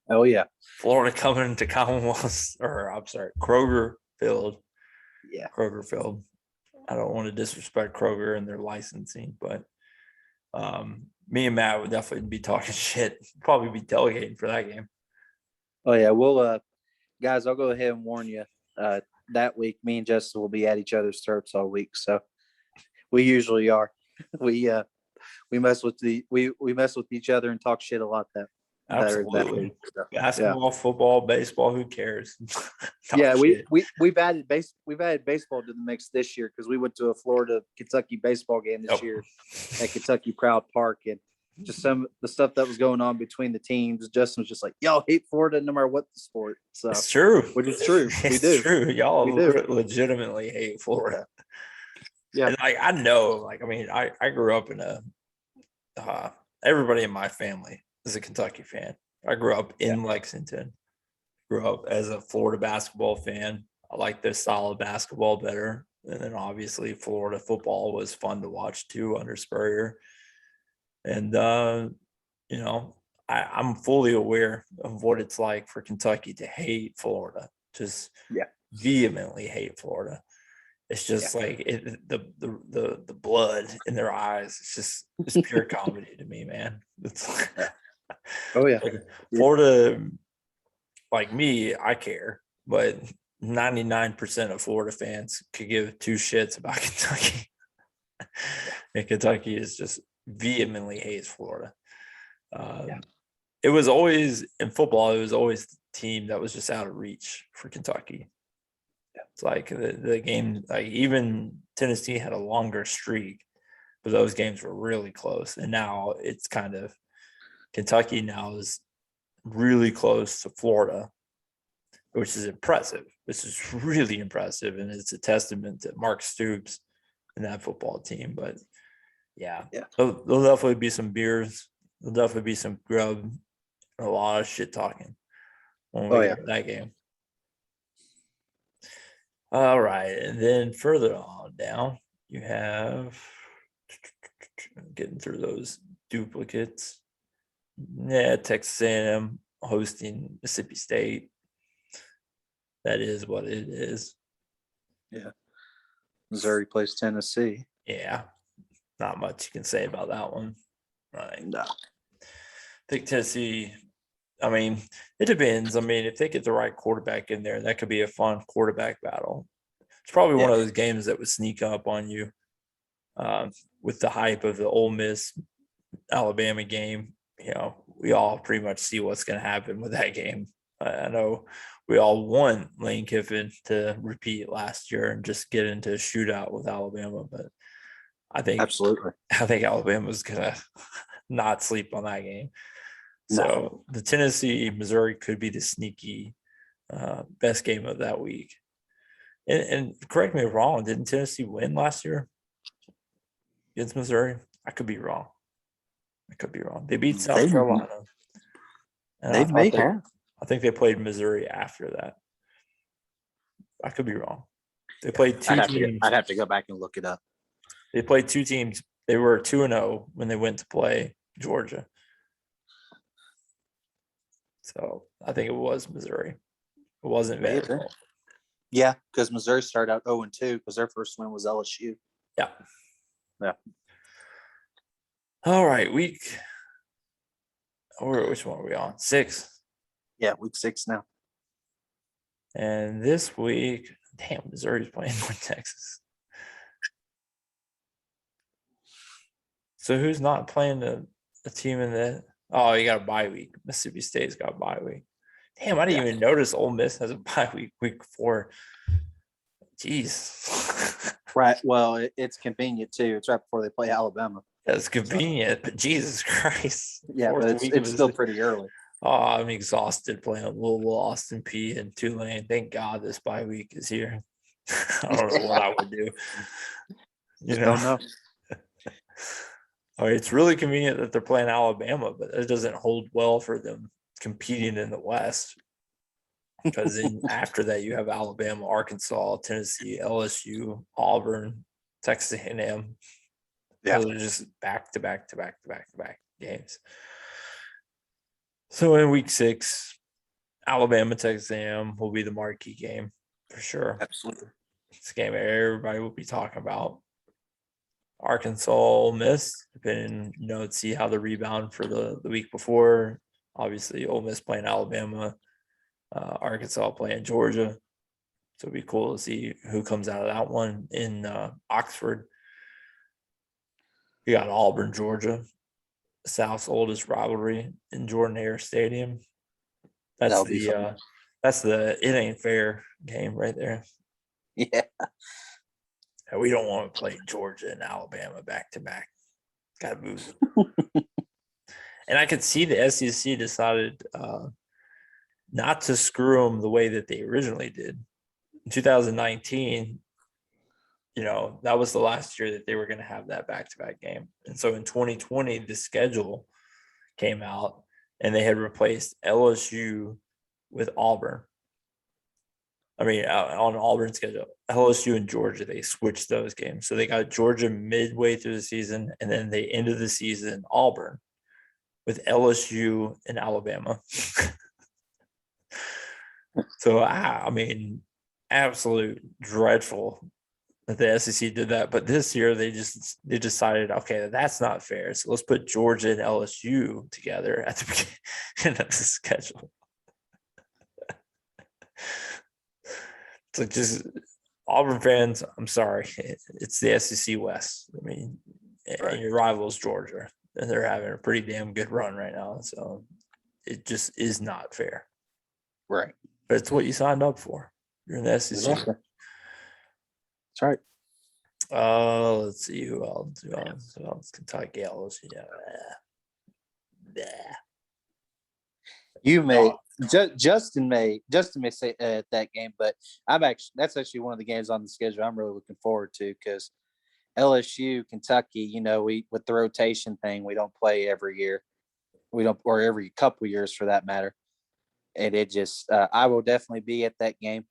Oh yeah. Florida coming into Kroger Field. Yeah. Kroger Field. I don't want to disrespect Kroger and their licensing, but me and Matt would definitely be talking shit. Probably be delegating for that game. Oh yeah. We'll guys, I'll go ahead and warn you. That week, me and Justin will be at each other's throats all week. So we usually are. We mess with we mess with each other and talk shit a lot that Absolutely. week. So, basketball, football, baseball, who cares? Yeah, we've added baseball to the mix this year because we went to a Florida Kentucky baseball game this year at Kentucky Proud Park, and just some of the stuff that was going on between the teams. Justin was just like, "Y'all hate Florida no matter what the sport." So it's true. Which is true. It's true. Y'all legitimately hate Florida. Yeah. And I know, I grew up in everybody in my family is a Kentucky fan. I grew up in Lexington, grew up as a Florida basketball fan. I like their style of basketball better. And then obviously Florida football was fun to watch too under Spurrier. And, I'm fully aware of what it's like for Kentucky to hate Florida, just vehemently hate Florida. It's just the blood in their eyes. It's pure comedy to me, man. It's oh yeah, Florida. Like me, I care, but 99% of Florida fans could give two shits about Kentucky. And Kentucky is just vehemently hates Florida. It was always in football. It was always the team that was just out of reach for Kentucky. It's like the game, like even Tennessee had a longer streak, but those games were really close. And now it's kind of Kentucky now is really close to Florida, which is impressive. This is really impressive. And it's a testament to Mark Stoops and that football team. But there'll definitely be some beers. There'll definitely be some grub and a lot of shit talking when we get to that game. All right. And then further on down, you have getting through those duplicates. Yeah, Texas A&M hosting Mississippi State. That is what it is. Yeah. Missouri plays Tennessee. Yeah. Not much you can say about that one. Right. No. I think Tennessee, it depends. If they get the right quarterback in there, that could be a fun quarterback battle. It's probably one of those games that would sneak up on you with the hype of the Ole Miss Alabama game. We all pretty much see what's going to happen with that game. I know we all want Lane Kiffin to repeat last year and just get into a shootout with Alabama, but I think Alabama's going to not sleep on that game. No. So the Tennessee Missouri could be the sneaky best game of that week. And correct me if I'm wrong, didn't Tennessee win last year against Missouri? I could be wrong. They beat South Carolina. And I think they played Missouri after that. I could be wrong. They played two teams. I'd have to go back and look it up. They played two teams. They were 2-0 when they went to play Georgia. So I think it was Missouri. It wasn't Vanderbilt. Yeah, because Missouri started out 0-2 because their first win was LSU. Yeah. Yeah. All right, week or which one are we on? 6. Yeah, week 6 now. And this week, damn, Missouri's playing North Texas. So who's not playing the team in the? Oh, you got a bye week. Mississippi State's got a bye week. Damn, I didn't even notice Ole Miss has a bye week 4. Jeez. Right. Well, it's convenient too. It's right before they play Alabama. That's convenient, but Jesus Christ. Yeah, but it's still pretty early. Oh, I'm exhausted playing Louisville, Austin P, and Tulane. Thank God this bye week is here. I don't know what I would do. You know? Don't know. All right, it's really convenient that they're playing Alabama, but it doesn't hold well for them competing in the West. Because then after that, you have Alabama, Arkansas, Tennessee, LSU, Auburn, Texas A&M. Yeah, those are just back to back games. So in week 6, Alabama, Texas A&M will be the marquee game for sure. absolutely. It's a game everybody will be talking about. Arkansas, Ole Miss, depending, to see how the rebound for the week before. Obviously, Ole Miss playing Alabama, Arkansas playing Georgia. So it'd be cool to see who comes out of that one in Oxford. You got Auburn, Georgia, South's oldest rivalry in Jordan-Hare Stadium. That's the it ain't fair game right there. Yeah. And we don't want to play Georgia and Alabama back to back. Got to move. And I could see the SEC decided not to screw them the way that they originally did. In 2019, that was the last year that they were going to have that back-to-back game. And so in 2020, the schedule came out and they had replaced LSU with Auburn. I mean, on Auburn's schedule, LSU and Georgia, they switched those games. So they got Georgia midway through the season, and then they ended the season Auburn with LSU and Alabama. So, I mean, absolute dreadful that the SEC did that. But this year, they decided, okay, that's not fair. So let's put Georgia and LSU together at the beginning of the schedule. It's like, just Auburn fans, I'm sorry. It's the SEC West. I mean, right. And your rival is Georgia, and they're having a pretty damn good run right now. So it just is not fair. Right. But it's what you signed up for. You're in the SEC. Exactly. That's right. Let's see who else. Kentucky, LSU. Yeah. You may Justin may say that game, but that's actually one of the games on the schedule I'm really looking forward to, because LSU, Kentucky, we with the rotation thing, we don't play every year. We don't, or every couple years for that matter. And it just I will definitely be at that game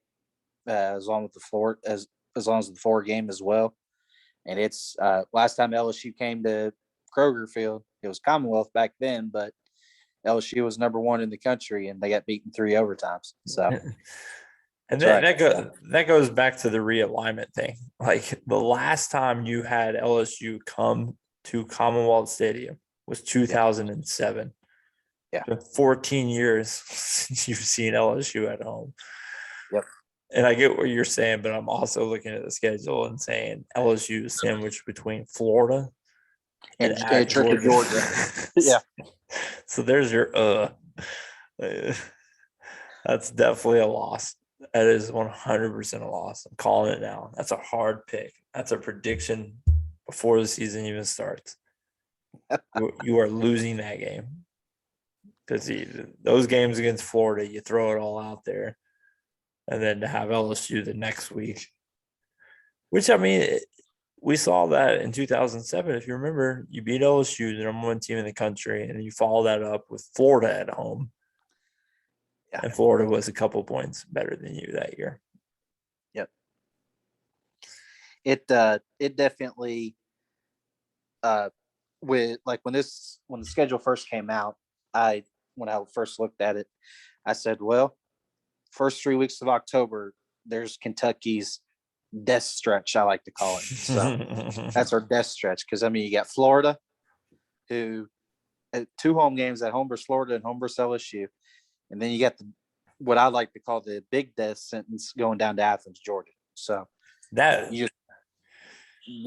as long as the floor game as well. And it's last time LSU came to Kroger Field, it was Commonwealth back then, but LSU was number 1 in the country, and they got beaten 3 overtimes. So, and that goes back to the realignment thing. Like, the last time you had LSU come to Commonwealth Stadium was 2007. Yeah, it's been 14 years since you've seen LSU at home. Yep. And I get what you're saying, but I'm also looking at the schedule and saying LSU is sandwiched between Florida and Georgia. Yeah. So there's your that's definitely a loss. That is 100% a loss. I'm calling it now. That's a hard pick. That's a prediction before the season even starts. You are losing that game, because those games against Florida, you throw it all out there, and then to have LSU the next week, which, I mean, we saw that in 2007. If you remember, you beat LSU, the number 1 team in the country, and you follow that up with Florida at home. Yeah. And Florida was a couple points better than you that year. Yep. It definitely when the schedule first came out, when I first looked at it, I said, well, first 3 weeks of October, there's Kentucky's death stretch, I like to call it. So that's our death stretch, because I mean, you got Florida, who 2 home games at home versus Florida and home versus LSU. And then you got what I like to call the big death sentence going down to Athens, Georgia. So That you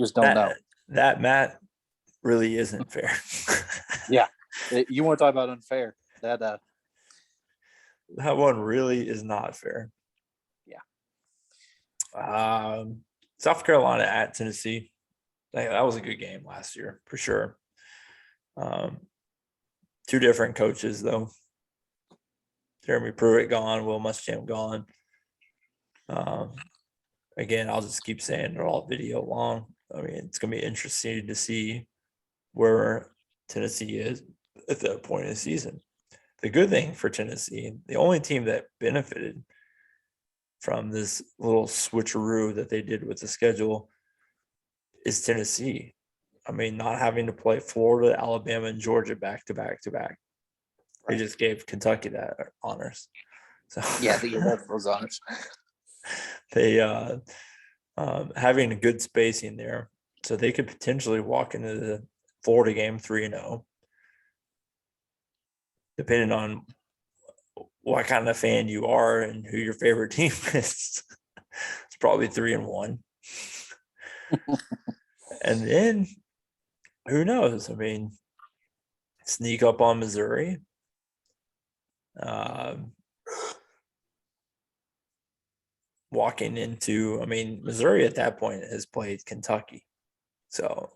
just don't know. That Matt really isn't fair. Yeah. You want to talk about unfair. That one really is not fair. Yeah. South Carolina at Tennessee. That was a good game last year for sure. 2 different coaches though. Jeremy Pruitt gone, Will Muschamp gone. Again, I'll just keep saying they're all video long. I mean, it's going to be interesting to see where Tennessee is at that point in the season. The good thing for Tennessee, the only team that benefited from this little switcheroo that they did with the schedule is Tennessee. I mean, not having to play Florida, Alabama, and Georgia back to back to back. They just gave Kentucky that honors. So yeah, they gave those honors. They having a good spacing there, so they could potentially walk into the Florida game 3-0, depending on what kind of fan you are and who your favorite team is. It's probably 3-1. And then who knows? I mean, sneak up on Missouri. Walking into, I mean, Missouri at that point has played Kentucky. So,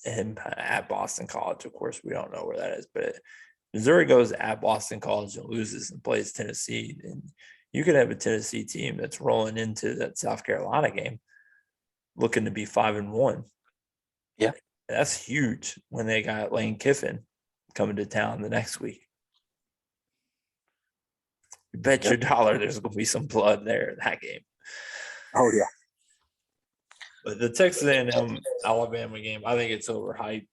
and at Boston College, of course, we don't know where that is, but Missouri goes at Boston College and loses and plays Tennessee. And you could have a Tennessee team that's rolling into that South Carolina game looking to be 5-1. Yeah. That's huge when they got Lane Kiffin coming to town the next week. You bet your dollar there's going to be some blood there in that game. Oh, yeah. But the Texas A&M Alabama game, I think it's overhyped.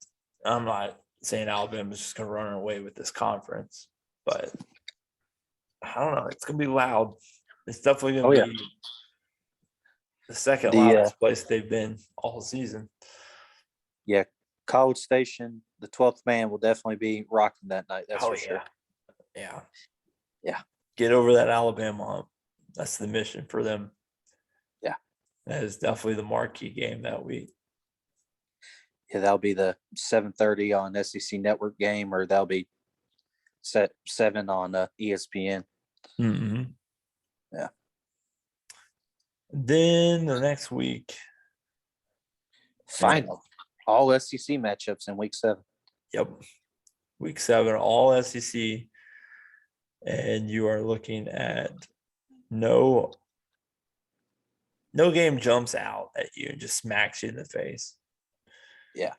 I'm not saying Alabama's just going to run away with this conference, but I don't know. It's going to be loud. It's definitely going to be the second loudest place they've been all season. Yeah. College Station, the 12th man will definitely be rocking that night. That's for sure. Yeah. Yeah. Get over that Alabama hump. That's the mission for them. Yeah. That is definitely the marquee game that week. Yeah, that'll be the 7:30 on SEC Network game, or that'll be set 7 on ESPN. Mm-hmm. Yeah. Then the next week, final all SEC matchups in week 7. Yep, week 7, all SEC, and you are looking at no game jumps out at you and just smacks you in the face. Yeah.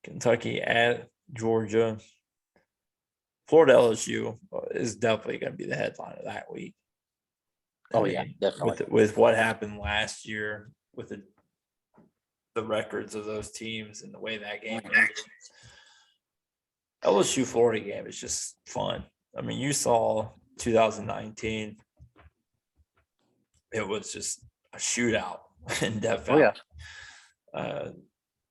Kentucky at Georgia. Florida LSU is definitely going to be the headline of that week. Oh, yeah, definitely. With what happened last year with the records of those teams and the way that game ended. LSU Florida game is just fun. I mean, you saw 2019. It was just a shootout in Death Valley.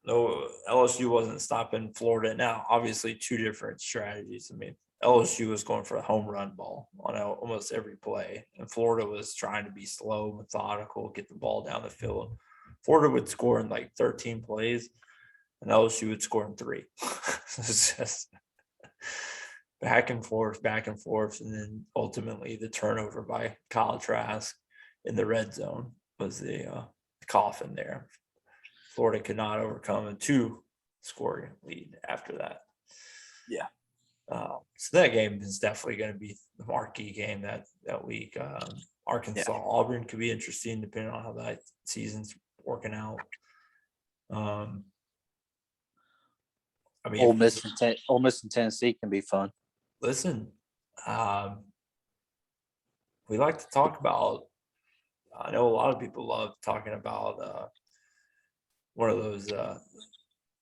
No, LSU wasn't stopping Florida. Now, obviously, 2 different strategies. I mean, LSU was going for a home run ball on almost every play, and Florida was trying to be slow, methodical, get the ball down the field. Florida would score in like 13 plays, and LSU would score in 3. It's just back and forth, and then ultimately the turnover by Kyle Trask in the red zone was the coffin there. Florida could not overcome a 2-scoring lead after that. Yeah. So that game is definitely going to be the marquee game that week. Arkansas, Auburn could be interesting depending on how that season's working out. I mean, Ole Miss and Tennessee can be fun. Listen, we like to talk about. I know a lot of people love talking about one of those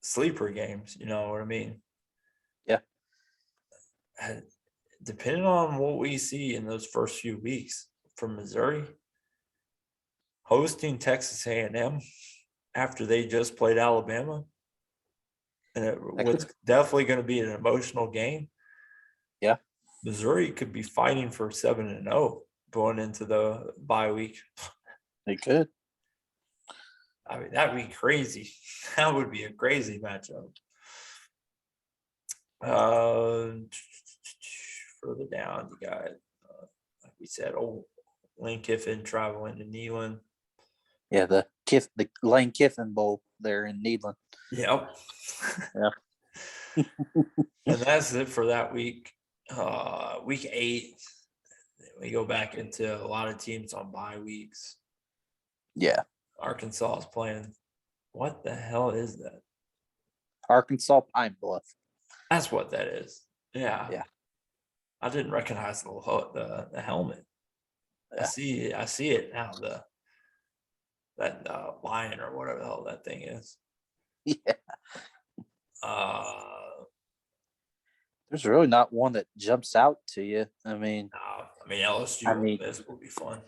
sleeper games. You know what I mean? Yeah. And depending on what we see in those first few weeks from Missouri, hosting Texas A&M after they just played Alabama, And That what's could, definitely going to be an emotional game. yeah, Missouri could be fighting for 7-0 going into the bye week. they could. I mean, that'd be crazy. That would be a crazy matchup. Further down, you got, like we said, old Lane Kiffin traveling to Neyland. Yeah, the Lane Kiffin Bowl there in Needland. Yep. Yeah. And that's it for that week. Week 8, we go back into a lot of teams on bye weeks. Yeah. Arkansas is playing. What the hell is that? Arkansas Pine Bluff. That's what that is. Yeah. Yeah. I didn't recognize the helmet. Yeah. I see it now. That lion or whatever the hell that thing is. Yeah. Uh, There's really not one that jumps out to you. I mean, LSU this will be fun.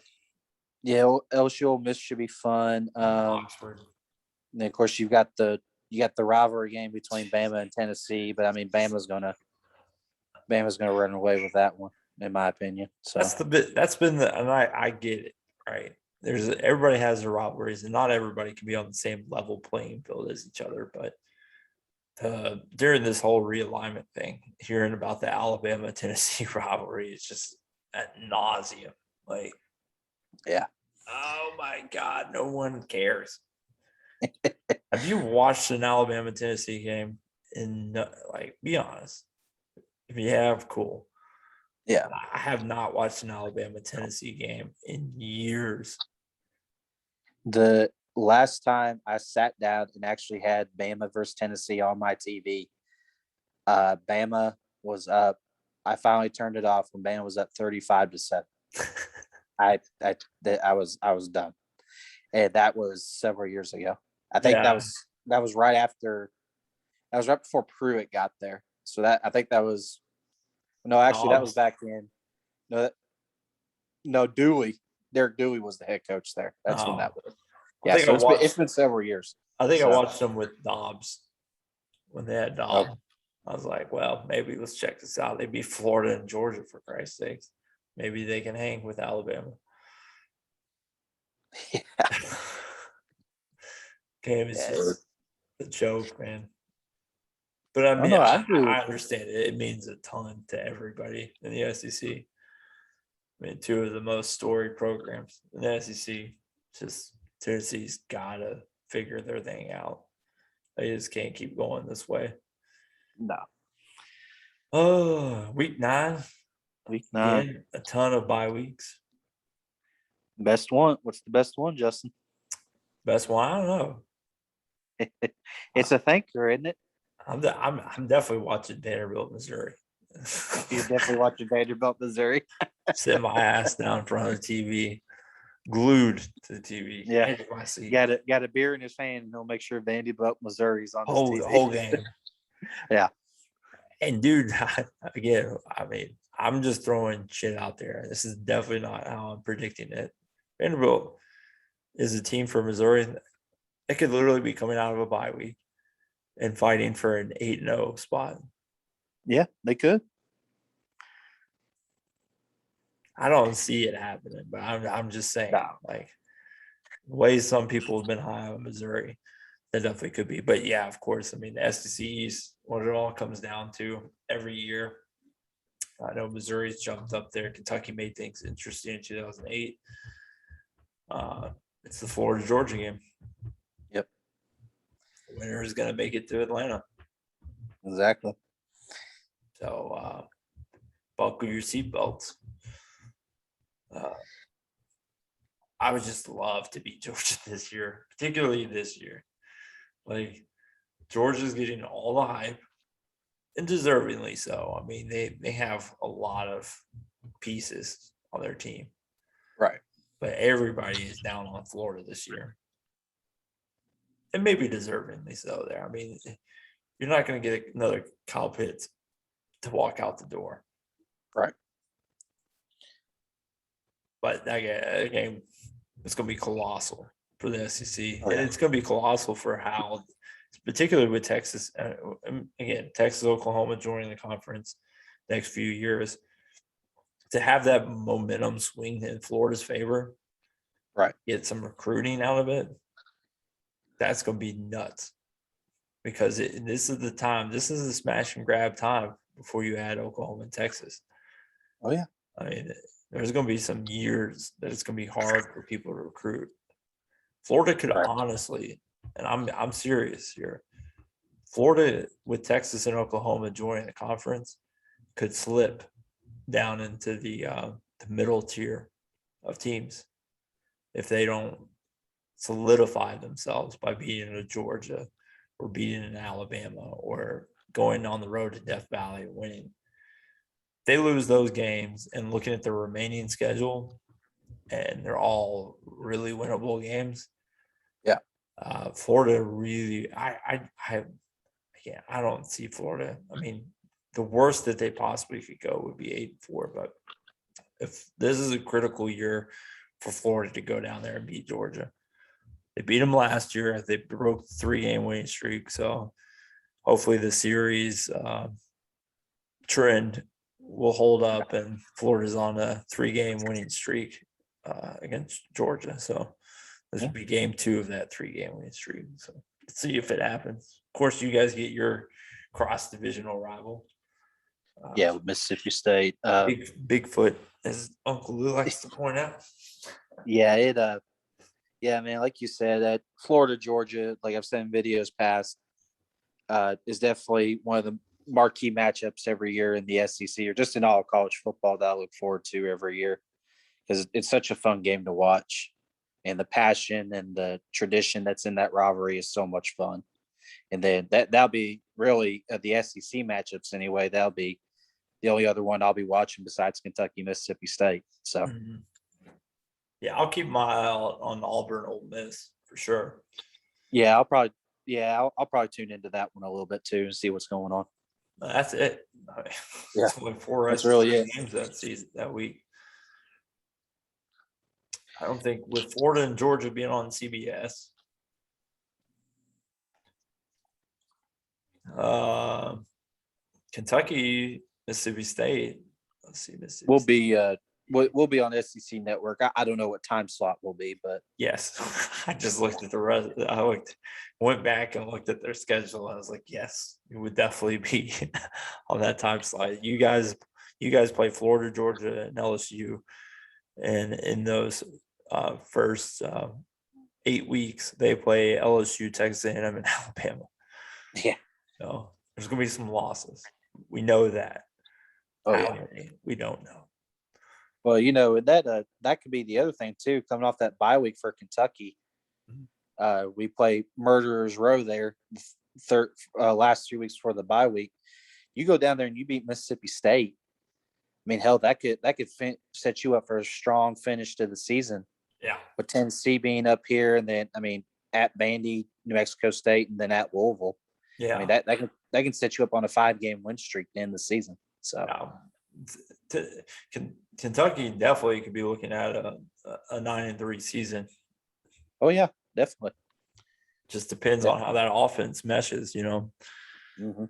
yeah, LSU Ole Miss should be fun. Oxford. And then of course you got the rivalry game between Bama and Tennessee, but I mean Bama's gonna run away with that one, in my opinion. So That's been and I get it, right? Everybody has their rivalries, and not everybody can be on the same level playing field as each other. But during this whole realignment thing, hearing about the Alabama Tennessee rivalry is just at nauseum. Like, yeah. Oh my God, no one cares. Have you watched an Alabama Tennessee game? Be honest. If you have, cool. Yeah. I have not watched an Alabama Tennessee game in years. The last time I sat down and actually had Bama versus Tennessee on my TV, Bama was up. I finally turned it off when Bama was up 35-7. I was done, and that was several years ago. I think that was right after. That was right before Pruitt got there. So I think that was. No, actually, that was back in. No, Dooley. Derek Dooley was the head coach there. That's when that was. Yeah, so it's been several years. I think I watched them with Dobbs when they had Dobbs. Okay. I was like, well, maybe let's check this out. They beat Florida and Georgia, for Christ's sakes. Maybe they can hang with Alabama. Yeah. Game is just a joke, man. But I mean, I understand it. It means a ton to everybody in the SEC. I mean, 2 of the most storied programs in the SEC. Just Tennessee's got to figure their thing out. They just can't keep going this way. No. Oh, week 9. Week 9. Again, a ton of bye weeks. Best one. What's the best one, Justin? Best one? I don't know. It's a thinker, isn't it? I'm definitely watching Vanderbilt, Missouri. You're definitely watching Vanderbilt, Missouri. Sit my ass down in front of the TV, glued to the TV. Yeah, got a beer in his hand, and he'll make sure Vanderbilt, Missouri's on his TV. The whole game. Yeah. And dude, again, I mean, I'm just throwing shit out there. This is definitely not how I'm predicting it. Vanderbilt is a team for Missouri. They could literally be coming out of a bye week and fighting for an 8-0 spot. Yeah, they could. I don't see it happening, but I'm just saying, like, the way some people have been high on Missouri, that definitely could be. But yeah, of course, I mean, the SEC East, what it all comes down to every year. I know Missouri's jumped up there. Kentucky made things interesting in 2008. It's the Florida-Georgia game. Yep. The winner is going to make it to Atlanta. Exactly. So buckle your seatbelts. I would just love to beat Georgia this year, particularly this year. Like, Georgia's getting all the hype, and deservingly so. I mean, they have a lot of pieces on their team. Right. But everybody is down on Florida this year. And maybe deservingly so there. I mean, you're not going to get another Kyle Pitts to walk out the door. Right. But that game, it's going to be colossal for the SEC. Oh, yeah. And it's going to be colossal for how particularly with Texas. Again, Texas, Oklahoma joining the conference next few years, to have that momentum swing in Florida's favor, Right. get some recruiting out of it. That's going to be nuts, because this is the time. This is the smash and grab time before you add Oklahoma and Texas. Oh yeah. I mean, there's going to be some years that it's going to be hard for people to recruit. Florida could honestly, and I'm serious here, Florida with Texas and Oklahoma joining the conference could slip down into the middle tier of teams if they don't solidify themselves by beating a Georgia or beating an Alabama or going on the road to Death Valley and winning. They lose those games, and looking at the remaining schedule, and they're all really winnable games. Yeah. Florida really, I don't see Florida. I mean, the worst that they possibly could go would be 8-4, but if this is a critical year for Florida to go down there and beat Georgia. They beat them last year. They broke the 3-game winning streak. So hopefully the series trend will hold up, and Florida's on a 3-game winning streak against Georgia. So this would be game 2 of that 3-game winning streak. So let's see if it happens. Of course, you guys get your cross-divisional rival. Yeah, with Mississippi State. Bigfoot, as Uncle Lou likes to point out. Yeah, yeah, man, like you said, that Florida, Georgia, like I've said in videos past, is definitely one of the marquee matchups every year in the SEC or just in all college football that I look forward to every year, because it's such a fun game to watch, and the passion and the tradition that's in that rivalry is so much fun. And then that'll be really the SEC matchups anyway. That'll be the only other one I'll be watching besides Kentucky, Mississippi State. So. Mm-hmm. Yeah, I'll keep my eye out on Auburn, Ole Miss for sure. Yeah, I'll probably tune into that one a little bit too and see what's going on. That's it. Yeah, only 4 that's really it. games that season, that week. I don't think with Florida and Georgia being on CBS. Kentucky, Mississippi State. Let's see, Mississippi. We'll be on SEC Network. I don't know what time slot will be, but yes, I just looked at the rest. Went back and looked at their schedule. I was like, yes, it would definitely be on that time slot. You guys play Florida, Georgia, and LSU, and in those first 8 weeks, they play LSU, Texas A&M, and Alabama. Yeah. So there's gonna be some losses. We know that. Oh yeah. We don't know. Well, that could be the other thing too. Coming off that bye week for Kentucky, we play Murderers Row there. Last 3 weeks before the bye week, you go down there and you beat Mississippi State. I mean, hell, that could set you up for a strong finish to the season. Yeah. With Tennessee being up here, and then at Vandy, New Mexico State, and then at Louisville. Yeah. I mean that can set you up on a 5-game win streak to end the season. So. Kentucky definitely could be looking at a 9-3 season. Oh yeah, definitely. Just depends on how that offense meshes. Mm-hmm.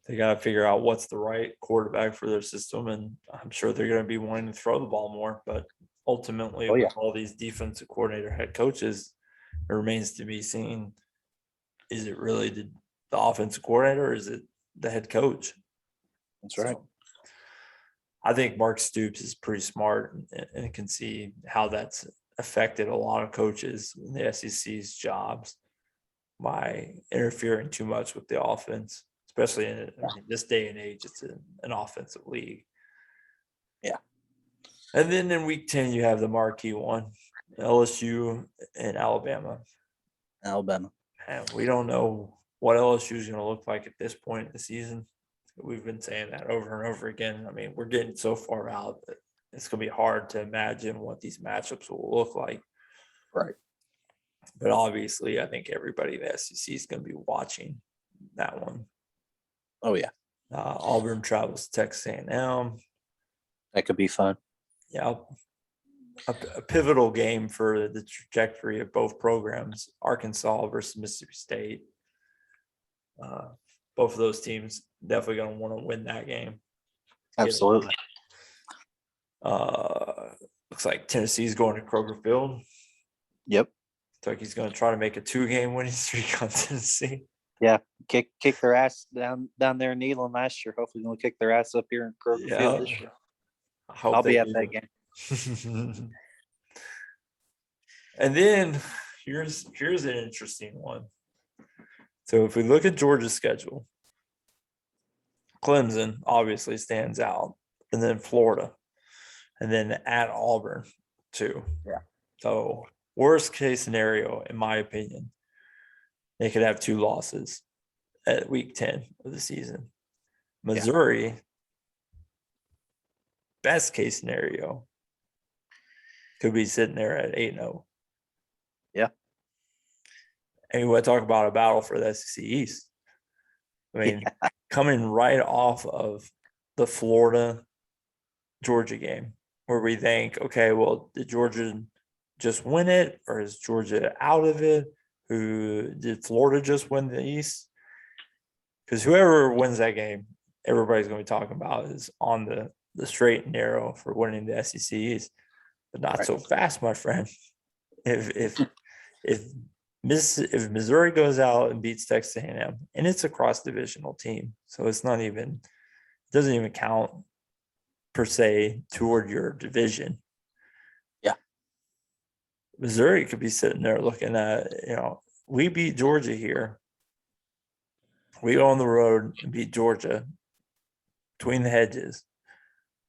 They got to figure out what's the right quarterback for their system, and I'm sure they're going to be wanting to throw the ball more. But ultimately, with all these defensive coordinator head coaches, it remains to be seen: is it really the offensive coordinator, or is it the head coach? That's right. So, I think Mark Stoops is pretty smart and can see how that's affected a lot of coaches in the SEC's jobs by interfering too much with the offense, especially in this day and age. It's an offensive league. Yeah. And then in week 10, you have the marquee one, LSU and Alabama. And we don't know what LSU is going to look like at this point in the season. We've been saying that over and over again. I mean, we're getting so far out that it's going to be hard to imagine what these matchups will look like. Right. But obviously, I think everybody in the SEC is going to be watching that one. Oh, yeah. Auburn travels to Texas A&M. That could be fun. Yeah. A pivotal game for the trajectory of both programs, Arkansas versus Mississippi State. Both of those teams definitely going to want to win that game. Absolutely. Looks like Tennessee's going to Kroger Field. Yep. Kentucky's going to try to make a 2-game winning streak on Tennessee. Yeah, kick their ass down there in Neyland last year. Hopefully, gonna kick their ass up here in Kroger Field this year. I'll be at that game. And then here's an interesting one. So if we look at Georgia's schedule, Clemson obviously stands out, and then Florida, and then at Auburn too. Yeah. So worst case scenario, in my opinion, they could have 2 losses at week 10 of the season. Missouri, best case scenario, could be sitting there at 8-0. Yeah. And we want to talk about a battle for the SEC East. I mean, coming right off of the Florida-Georgia game, where we think, okay, well, did Georgia just win it, or is Georgia out of it? Did Florida just win the East? Because whoever wins that game, everybody's going to be talking about is on the straight and narrow for winning the SEC East, but not so fast, my friend. If Missouri goes out and beats Texas A&M, and it's a cross-divisional team, so it doesn't even count per se toward your division. Yeah. Missouri could be sitting there looking at, we beat Georgia here. We go on the road and beat Georgia between the hedges.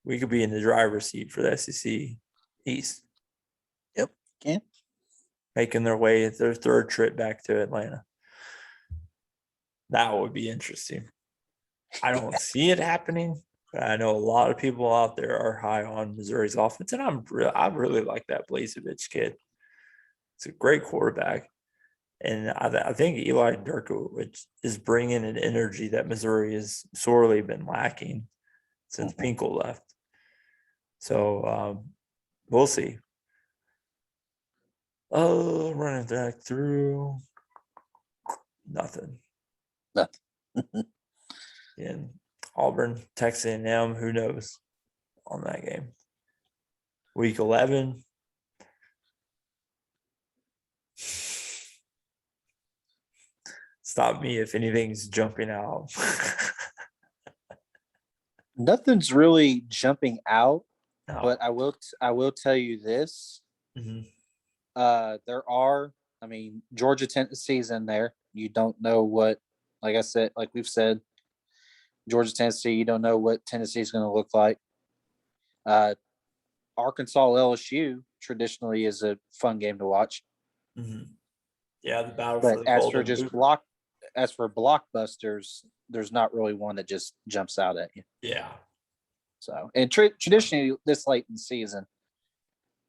We could be in the driver's seat for the SEC East. Yep, can. Making their way their 3rd trip back to Atlanta. That would be interesting. I don't see it happening, but I know a lot of people out there are high on Missouri's offense, and I really like that Blazevich kid. It's a great quarterback. And I think Eli Durkowitz is bringing an energy that Missouri has sorely been lacking since Pinkel left. So we'll see. Oh, running back through. Nothing. And Auburn, Texas A&M, who knows on that game. Week 11. Stop me if anything's jumping out. Nothing's really jumping out, No. but I will tell you this. Mhm. There are, Georgia Tennessee's in there. You don't know what, like we've said, Georgia Tennessee, you don't know what Tennessee's going to look like. Arkansas LSU traditionally is a fun game to watch. Mm-hmm. Yeah, the battle But for the as for blockbusters, there's not really one that just jumps out at you. Yeah. So, and traditionally this late in the season,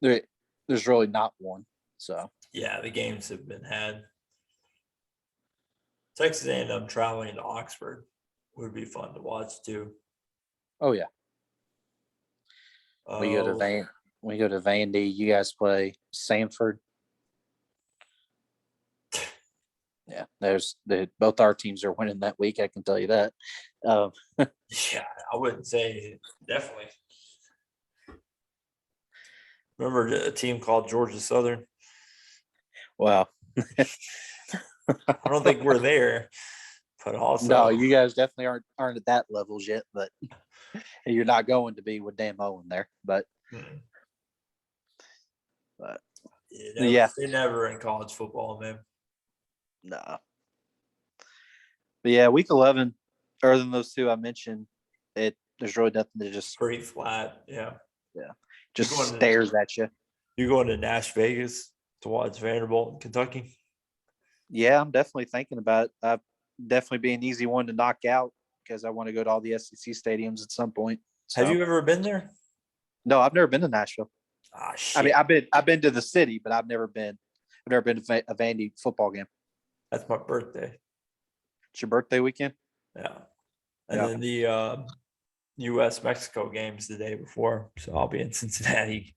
there's really not one. So yeah, the games have been had. Texas A&M traveling to Oxford would be fun to watch too. Oh yeah. We go to Vandy. You guys play Sanford. Yeah, both our teams are winning that week. I can tell you that. Yeah, I wouldn't say definitely. Remember a team called Georgia Southern? Wow. I don't think we're there, but also no, you guys definitely aren't at that levels yet. But you're not going to be with Dan Mullen there. But they never in college football, man. No. But yeah, week 11, other than those two I mentioned, there's really nothing to just pretty flat. Yeah. Yeah. Just stares at you. You going to Nash Vegas to watch Vanderbilt in Kentucky? Yeah, I'm definitely thinking about it. Definitely be an easy one to knock out because I want to go to all the SEC stadiums at some point. So. Have you ever been there? No, I've never been to Nashville. Ah, shit. I've been to the city, but I've never been to a Vandy football game. That's my birthday. It's your birthday weekend? Yeah. And then the U.S.-Mexico games the day before, so I'll be in Cincinnati.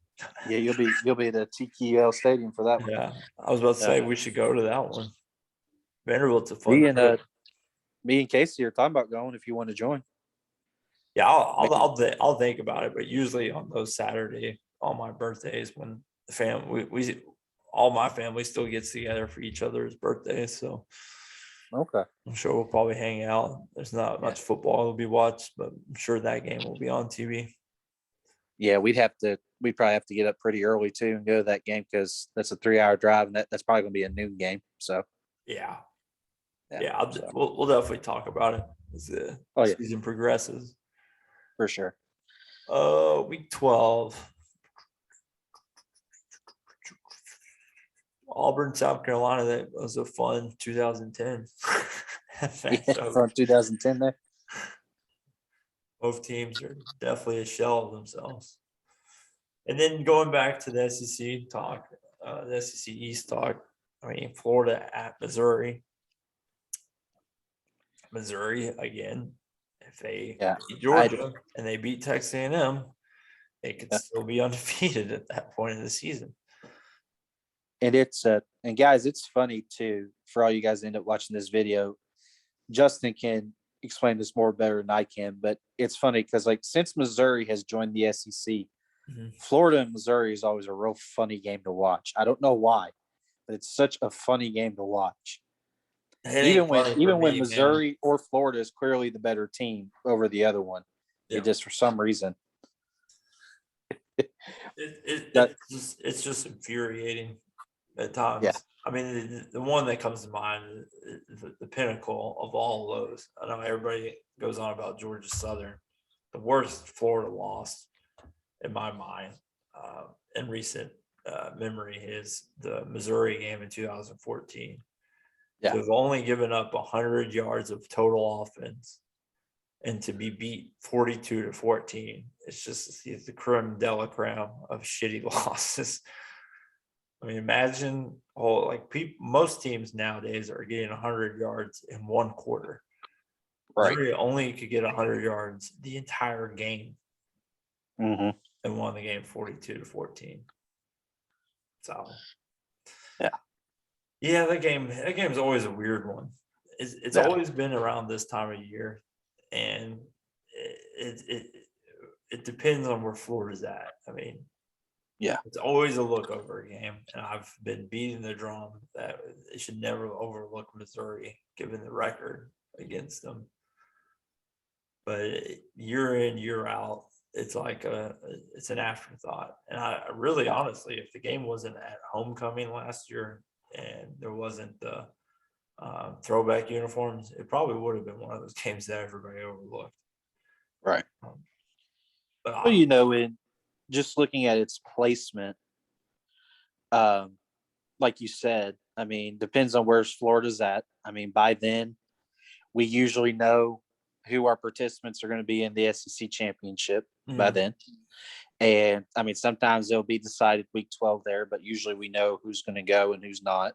Yeah, you'll be at the TQL Stadium for that one. Yeah, I was about to say we should go to that one. Vanderbilt's a fun trip. Me and Casey are talking about going if you want to join. Yeah, Maybe. I'll think about it. But usually on those Saturday, on my birthdays, when the we all my family still gets together for each other's birthdays, so Okay. I'm sure we'll probably hang out. There's not Yeah. much football will be watched, but I'm sure that game will be on TV. Yeah, we'd probably have to get up pretty early too and go to that game because that's a 3 hour drive and that's probably gonna be a noon game. So Yeah, yeah. yeah, So we'll definitely talk about it as the oh yeah, season progresses. for sure. Week 12. Auburn, South Carolina. That was a fun 2010. Yeah, So from 2010 there. both teams are definitely a shell of themselves. And then going back to the SEC talk, the SEC East talk. I mean, Florida at Missouri. Missouri again. If they Yeah. beat Georgia and they beat Texas A&M, they could Yeah. still be undefeated at that point in the season. And and guys, it's funny too, for all you guys that end up watching this video. Justin can explain this more better than I can, but it's funny because like since Missouri has joined the SEC, Mhm. Florida and Missouri is always a real funny game to watch. I don't know why, but it's such a funny game to watch. It ain't funny for Even when me, man. Missouri or Florida is clearly the better team over the other one, Yeah. it just for some reason that It's just infuriating at yeah. times. I mean, the one that comes to mind is the pinnacle of all of those. I know everybody goes on about Georgia Southern. The worst Florida loss in my mind in recent memory is the Missouri game in 2014. Yeah. To have only given up 100 yards of total offense and to be beat 42-14. It's just the creme de la creme of shitty losses. I mean, imagine most teams nowadays are getting 100 yards in one quarter. Right. Missouri only could get 100 yards the entire game Mm-hmm. and won the game 42-14. So Yeah. that game's always a weird one. It's Yeah. always been around this time of year, and it depends on where Florida's at. I mean, Yeah. it's always a look over game, and I've been beating the drum that they should never overlook Missouri given the record against them. But year in, year out, it's like it's an afterthought. And I really, honestly, if the game wasn't at homecoming last year and there wasn't the throwback uniforms, it probably would have been one of those games that everybody overlooked. Right. But Well, in just looking at its placement, like you said, I mean, depends on where Florida's at. I mean, by then, we usually know who our participants are going to be in the SEC championship by then. And I mean, sometimes they'll be decided week 12 there, but usually we know who's going to go and who's not.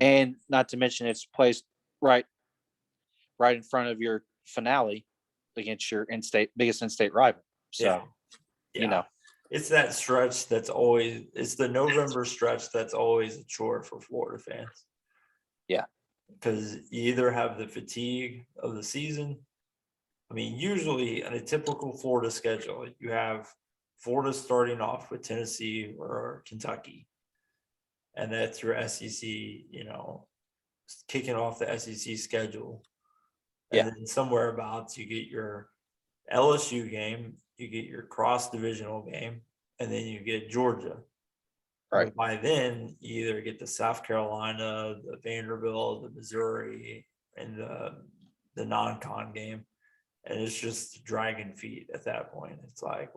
And not to mention it's placed right in front of your finale against your biggest in-state rival. So, it's that stretch it's the November stretch that's always a chore for Florida fans. Yeah. Because you either have the fatigue of the season. I mean, usually in a typical Florida schedule, you have Florida starting off with Tennessee or Kentucky. And that's your SEC, kicking off the SEC schedule. And then somewhere abouts you get your LSU game, you get your cross divisional game, and then you get Georgia. Right. But by then, you either get the South Carolina, the Vanderbilt, the Missouri, and the non-con game. And it's just dragging feet at that point. It's like,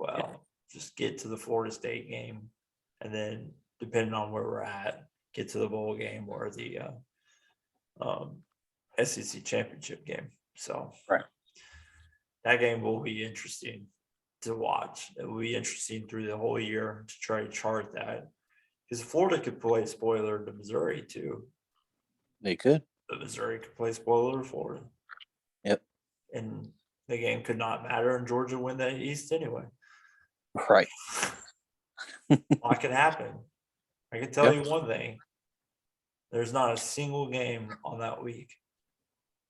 just get to the Florida State game. And then depending on where we're at, get to the bowl game or the SEC championship game. So that game will be interesting to watch. It will be interesting through the whole year to try to chart that. Because Florida could play spoiler to Missouri too. They could. But Missouri could play spoiler to Florida. Yep. And the game could not matter, and Georgia win that East anyway. Right. A lot could happen. I can tell you one thing. There's not a single game on that week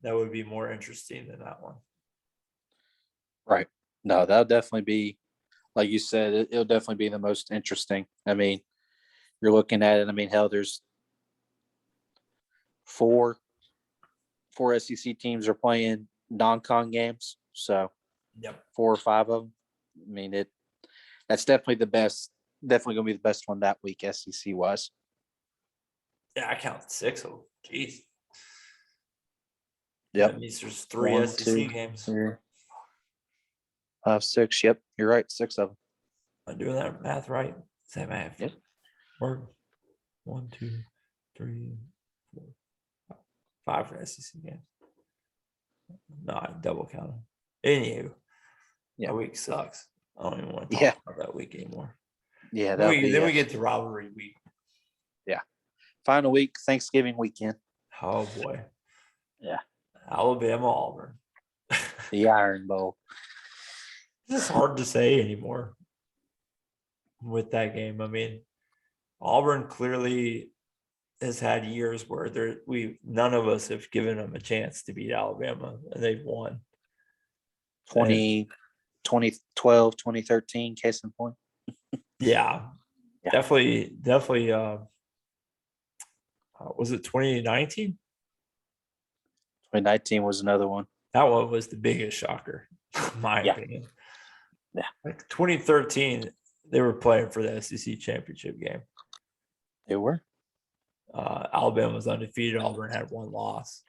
that would be more interesting than that one. Right. No, that'll definitely be, like you said, it'll definitely be the most interesting. I mean, you're looking at it. I mean, hell, there's four SEC teams are playing non-con games, so Yep. 4 or 5 of them. I mean, that's definitely the best. Definitely gonna be the best one that week, SEC wise. Yeah, I counted 6 of them. Jeez. Yep. That means there's 3 1, SEC 2, games. 3, 5, 6. Yep, you're right. 6 of them. Am I doing that math right? Is that math? Yep. Or 1, 2, 3, 4, 5 SEC games. No, I double counted. Anywho, Yeah. that week sucks. I don't even want to talk Yeah. about that week anymore. Yeah, Then that'll be we get to rivalry week. final week, Thanksgiving weekend. Oh boy. Yeah. Alabama, Auburn. The Iron Bowl. It's just hard to say anymore with that game. I mean, Auburn clearly has had years where none of us have given them a chance to beat Alabama, and they've won. 2012, 2013, case in point. Yeah, Yeah. definitely. Was it 2019? 2019 was another one. That one was the biggest shocker, in my opinion. Yeah. Like 2013, they were playing for the SEC championship game. They were. Alabama was undefeated. Auburn had 1 loss.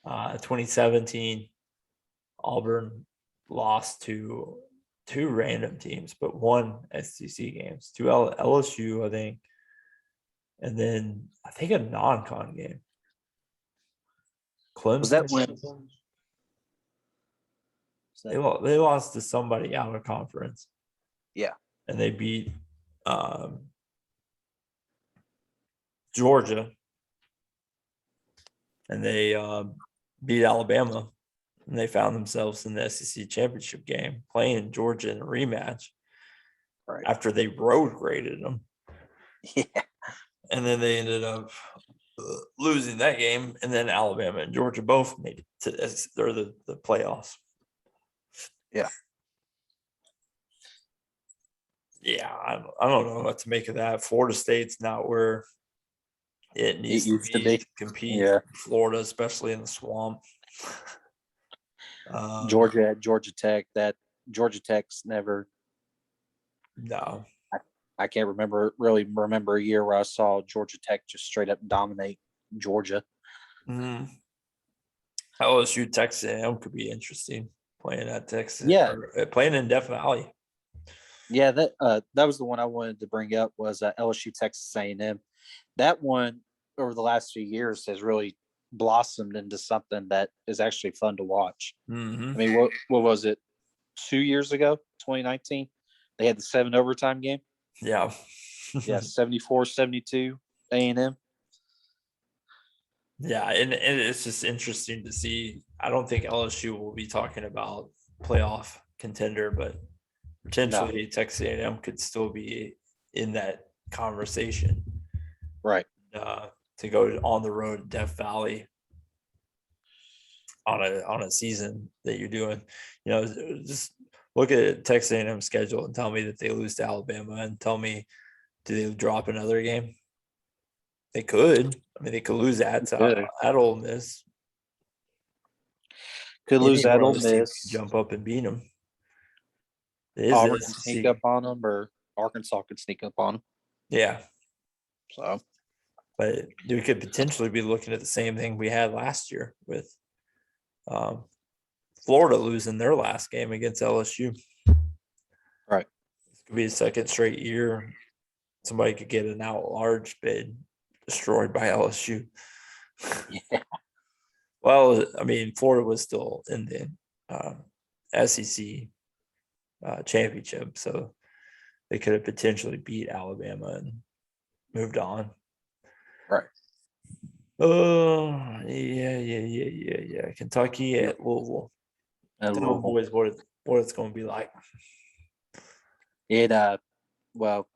2017, Auburn lost to 2 random teams, but 1 SEC games, 2 LSU, I think, and then I think a non-con game. Clemson. Was that when? They lost to somebody out of conference. Yeah. And they beat Georgia. And they beat Alabama. And they found themselves in the SEC championship game playing Georgia in a rematch. Right. After they road graded them. Yeah. And then they ended up losing that game. And then Alabama and Georgia both made it to the playoffs. Yeah. Yeah, I don't know what to make of that. Florida State's not where it needs to be to compete. Yeah. Florida, especially in the swamp. Georgia at Georgia Tech. That Georgia Tech's never. No. I can't really remember a year where I saw Georgia Tech just straight up dominate Georgia. Mm-hmm. LSU Texas A&M could be interesting playing at Texas. Yeah. Or playing in Death Valley. Yeah, that was the one I wanted to bring up was LSU Texas A&M. That one over the last few years has really blossomed into something that is actually fun to watch. Mm-hmm. I mean, what was it? 2 years ago, 2019, they had the 7 overtime game. Yeah. Yeah, 74-72 A&M. Yeah, and it's just interesting to see. I don't think LSU will be talking about playoff contender, but potentially Texas A&M could still be in that conversation. Right. To go on the road to Death Valley on a season that you're doing, just look at Texas A&M schedule and tell me that they lose to Alabama, and tell me, do they drop another game? They could. I mean, they could lose at Ole Miss. Could lose at Ole Miss. Jump up and beat them. Auburn can sneak up on them, or Arkansas could sneak up on them. Yeah. So, but we could potentially be looking at the same thing we had last year with Florida losing their last game against LSU. Right. It could be a second straight year. Somebody could get an out-large bid destroyed by LSU. Yeah. Well, I mean, Florida was still in the SEC championship, so they could have potentially beat Alabama and moved on. Right. Oh, yeah. Kentucky at Louisville. Tell the boys what it's going to be like. Well,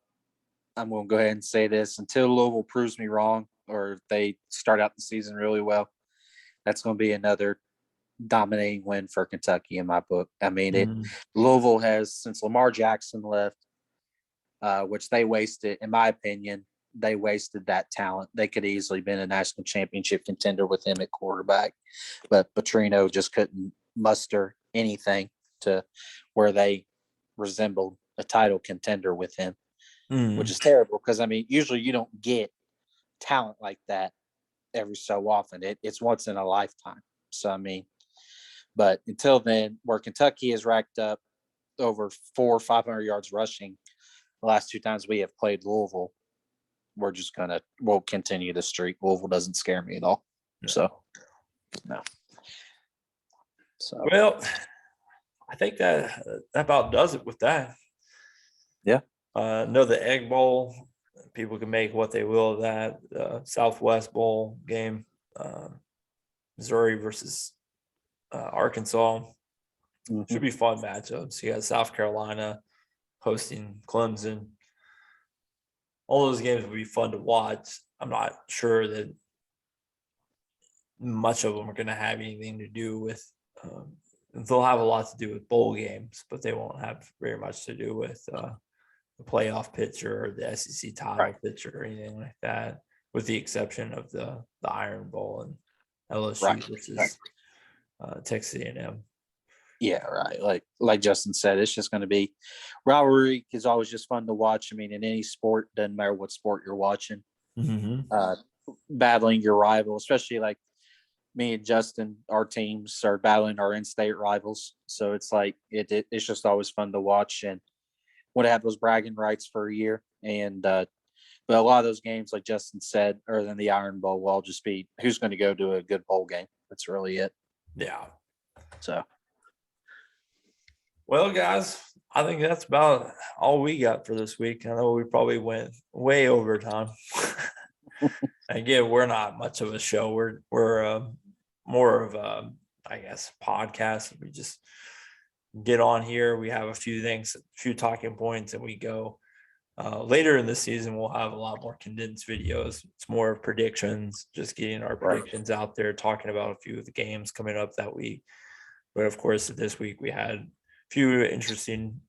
I'm going to go ahead and say this. Until Louisville proves me wrong, or they start out the season really well, That's going to be another dominating win for Kentucky in my book. I mean, Mm, Louisville has, since Lamar Jackson left, which they wasted, in my opinion, they wasted that talent. They could easily been a national championship contender with him at quarterback, but Petrino just couldn't muster anything to where they resembled a title contender with him, which mm. is terrible because I mean, usually you don't get talent like that every so often. It's once in a lifetime. So I mean, but until then, where Kentucky has racked up over 400 or 500 yards rushing the last two times we have played Louisville, we'll continue the streak. Louisville doesn't scare me at all. So no. So Well, I think that about does it with that. yeah. No, the Egg Bowl, people can make what they will of that. Southwest Bowl game, Missouri versus Arkansas. Should be fun matchups. You got South Carolina hosting Clemson. All those games will be fun to watch. I'm not sure that much of them are going to have anything to do with. They'll have a lot to do with bowl games, but they won't have very much to do with the playoff picture or the SEC title picture or anything like that, with the exception of the Iron Bowl and LSU versus Texas A&M. Yeah, right. Like Justin said, it's just going to be rivalry is always just fun to watch. I mean, in any sport, doesn't matter what sport you're watching, battling your rival, especially like me and Justin, our teams are battling our in-state rivals. So it's like it's just always fun to watch and want to have those bragging rights for a year. And but a lot of those games, like Justin said, other than the Iron Bowl, will all just be who's going to go to a good bowl game. That's really it. Yeah. So. Well, guys, I think that's about all we got for this week. I know we probably went way over time. Again, we're not much of a show. We're more of a, I guess, podcast. We just get on here. We have a few things, a few talking points, and we go. Later in the season, we'll have a lot more condensed videos. It's more predictions, just getting our predictions out there, talking about a few of the games coming up that week. But of course, this week we had few interesting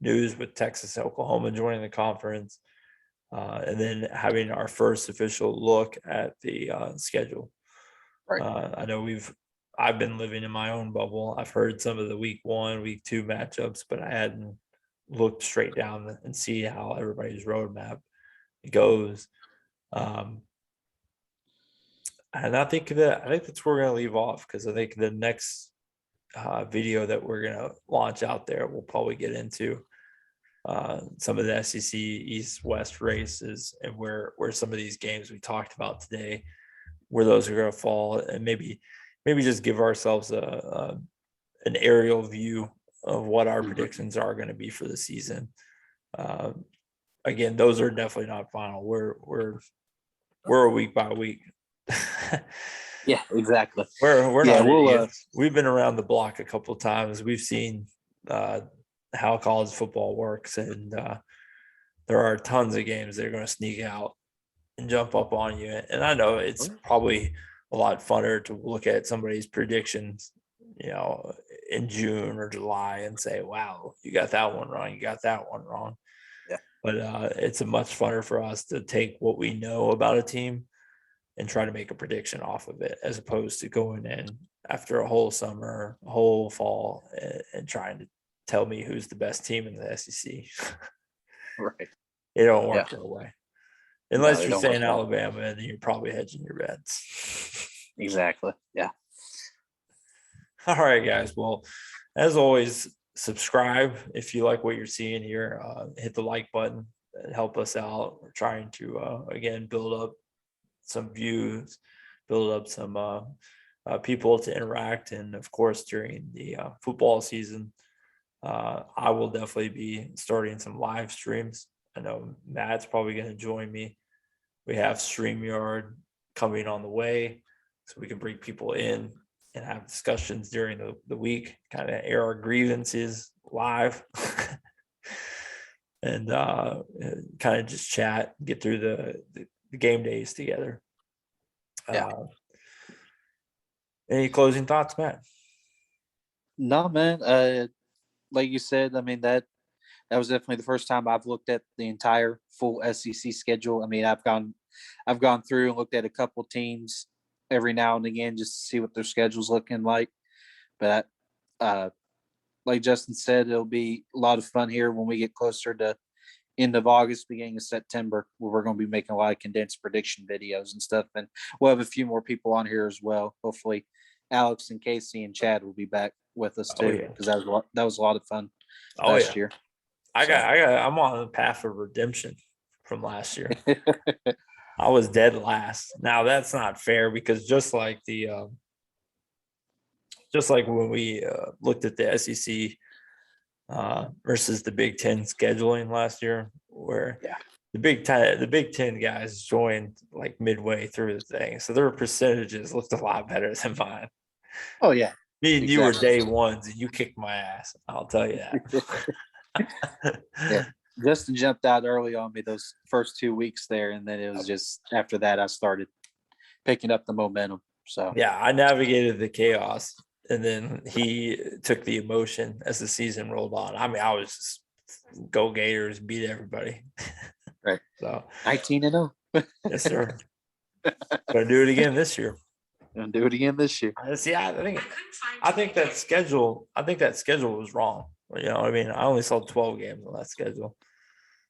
news with Texas and Oklahoma joining the conference, and then having our first official look at the schedule. I know I've been living in my own bubble. I've heard some of the week 1, week 2 matchups, but I hadn't looked straight down and see how everybody's roadmap goes. And I think that's where we're going to leave off, because I think the next video that we're going to launch out there, we'll probably get into some of the SEC East West races and where some of these games we talked about today, where those are going to fall, and maybe just give ourselves an aerial view of what our predictions are going to be for the season. Again, those are definitely not final. We're a week by week. Yeah, exactly. We're not idiots. We've been around the block a couple of times. We've seen how college football works, and there are tons of games that are going to sneak out and jump up on you. And I know it's probably a lot funner to look at somebody's predictions, in June or July and say, "Wow, you got that one wrong. You got that one wrong." Yeah. But it's a much funner for us to take what we know about a team and try to make a prediction off of it, as opposed to going in after a whole summer, a whole fall, and trying to tell me who's the best team in the SEC. Right. It don't work that way. Unless you're saying well. Alabama, and you're probably hedging your bets. Exactly. Yeah. All right, guys. Well, as always, subscribe if you like what you're seeing here. Hit the like button and help us out. We're trying to, again, build up some views, build up some people to interact. And of course, during the football season, I will definitely be starting some live streams. I know Matt's probably going to join me. We have StreamYard coming on the way, so we can bring people in and have discussions during the week, kind of air our grievances live. And kind of just chat, get through the game days together. Yeah. Any closing thoughts, Matt? No, man. Like you said, I mean that was definitely the first time I've looked at the entire full SEC schedule. I mean, I've gone through and looked at a couple teams every now and again just to see what their schedule's looking like. But like Justin said, it'll be a lot of fun here when we get closer to end of August, beginning of September, where we're going to be making a lot of condensed prediction videos and stuff. And we'll have a few more people on here as well. Hopefully, Alex and Casey and Chad will be back with us Oh too, yeah. because that was a lot of fun Oh last yeah. year. I'm on the path of redemption from last year. I was dead last. Now that's not fair because just like when we looked at the SEC versus the Big Ten scheduling last year, where Yeah. the Big Ten guys joined like midway through the thing, so their percentages looked a lot better than mine. Oh yeah. Me and you were Exactly. day ones, and you kicked my ass. I'll tell you that. Yeah. Justin jumped out early on me those first 2 weeks there, and then it was just after that I started picking up the momentum. So Yeah, I navigated the chaos, and then he took the emotion as the season rolled on. I mean, I was just go Gators, beat everybody. right. So 19-0. yes, sir. Gonna do it again this year. Gonna do it again this year. See, I think that schedule was wrong. You know, I mean, I only saw 12 games on that schedule.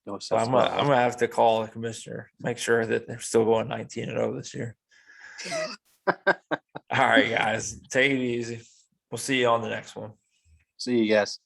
No, So I'm gonna have to call the commissioner, make sure that they're still going 19-0 this year. All right, guys, take it easy. We'll see you on the next one. See you guys.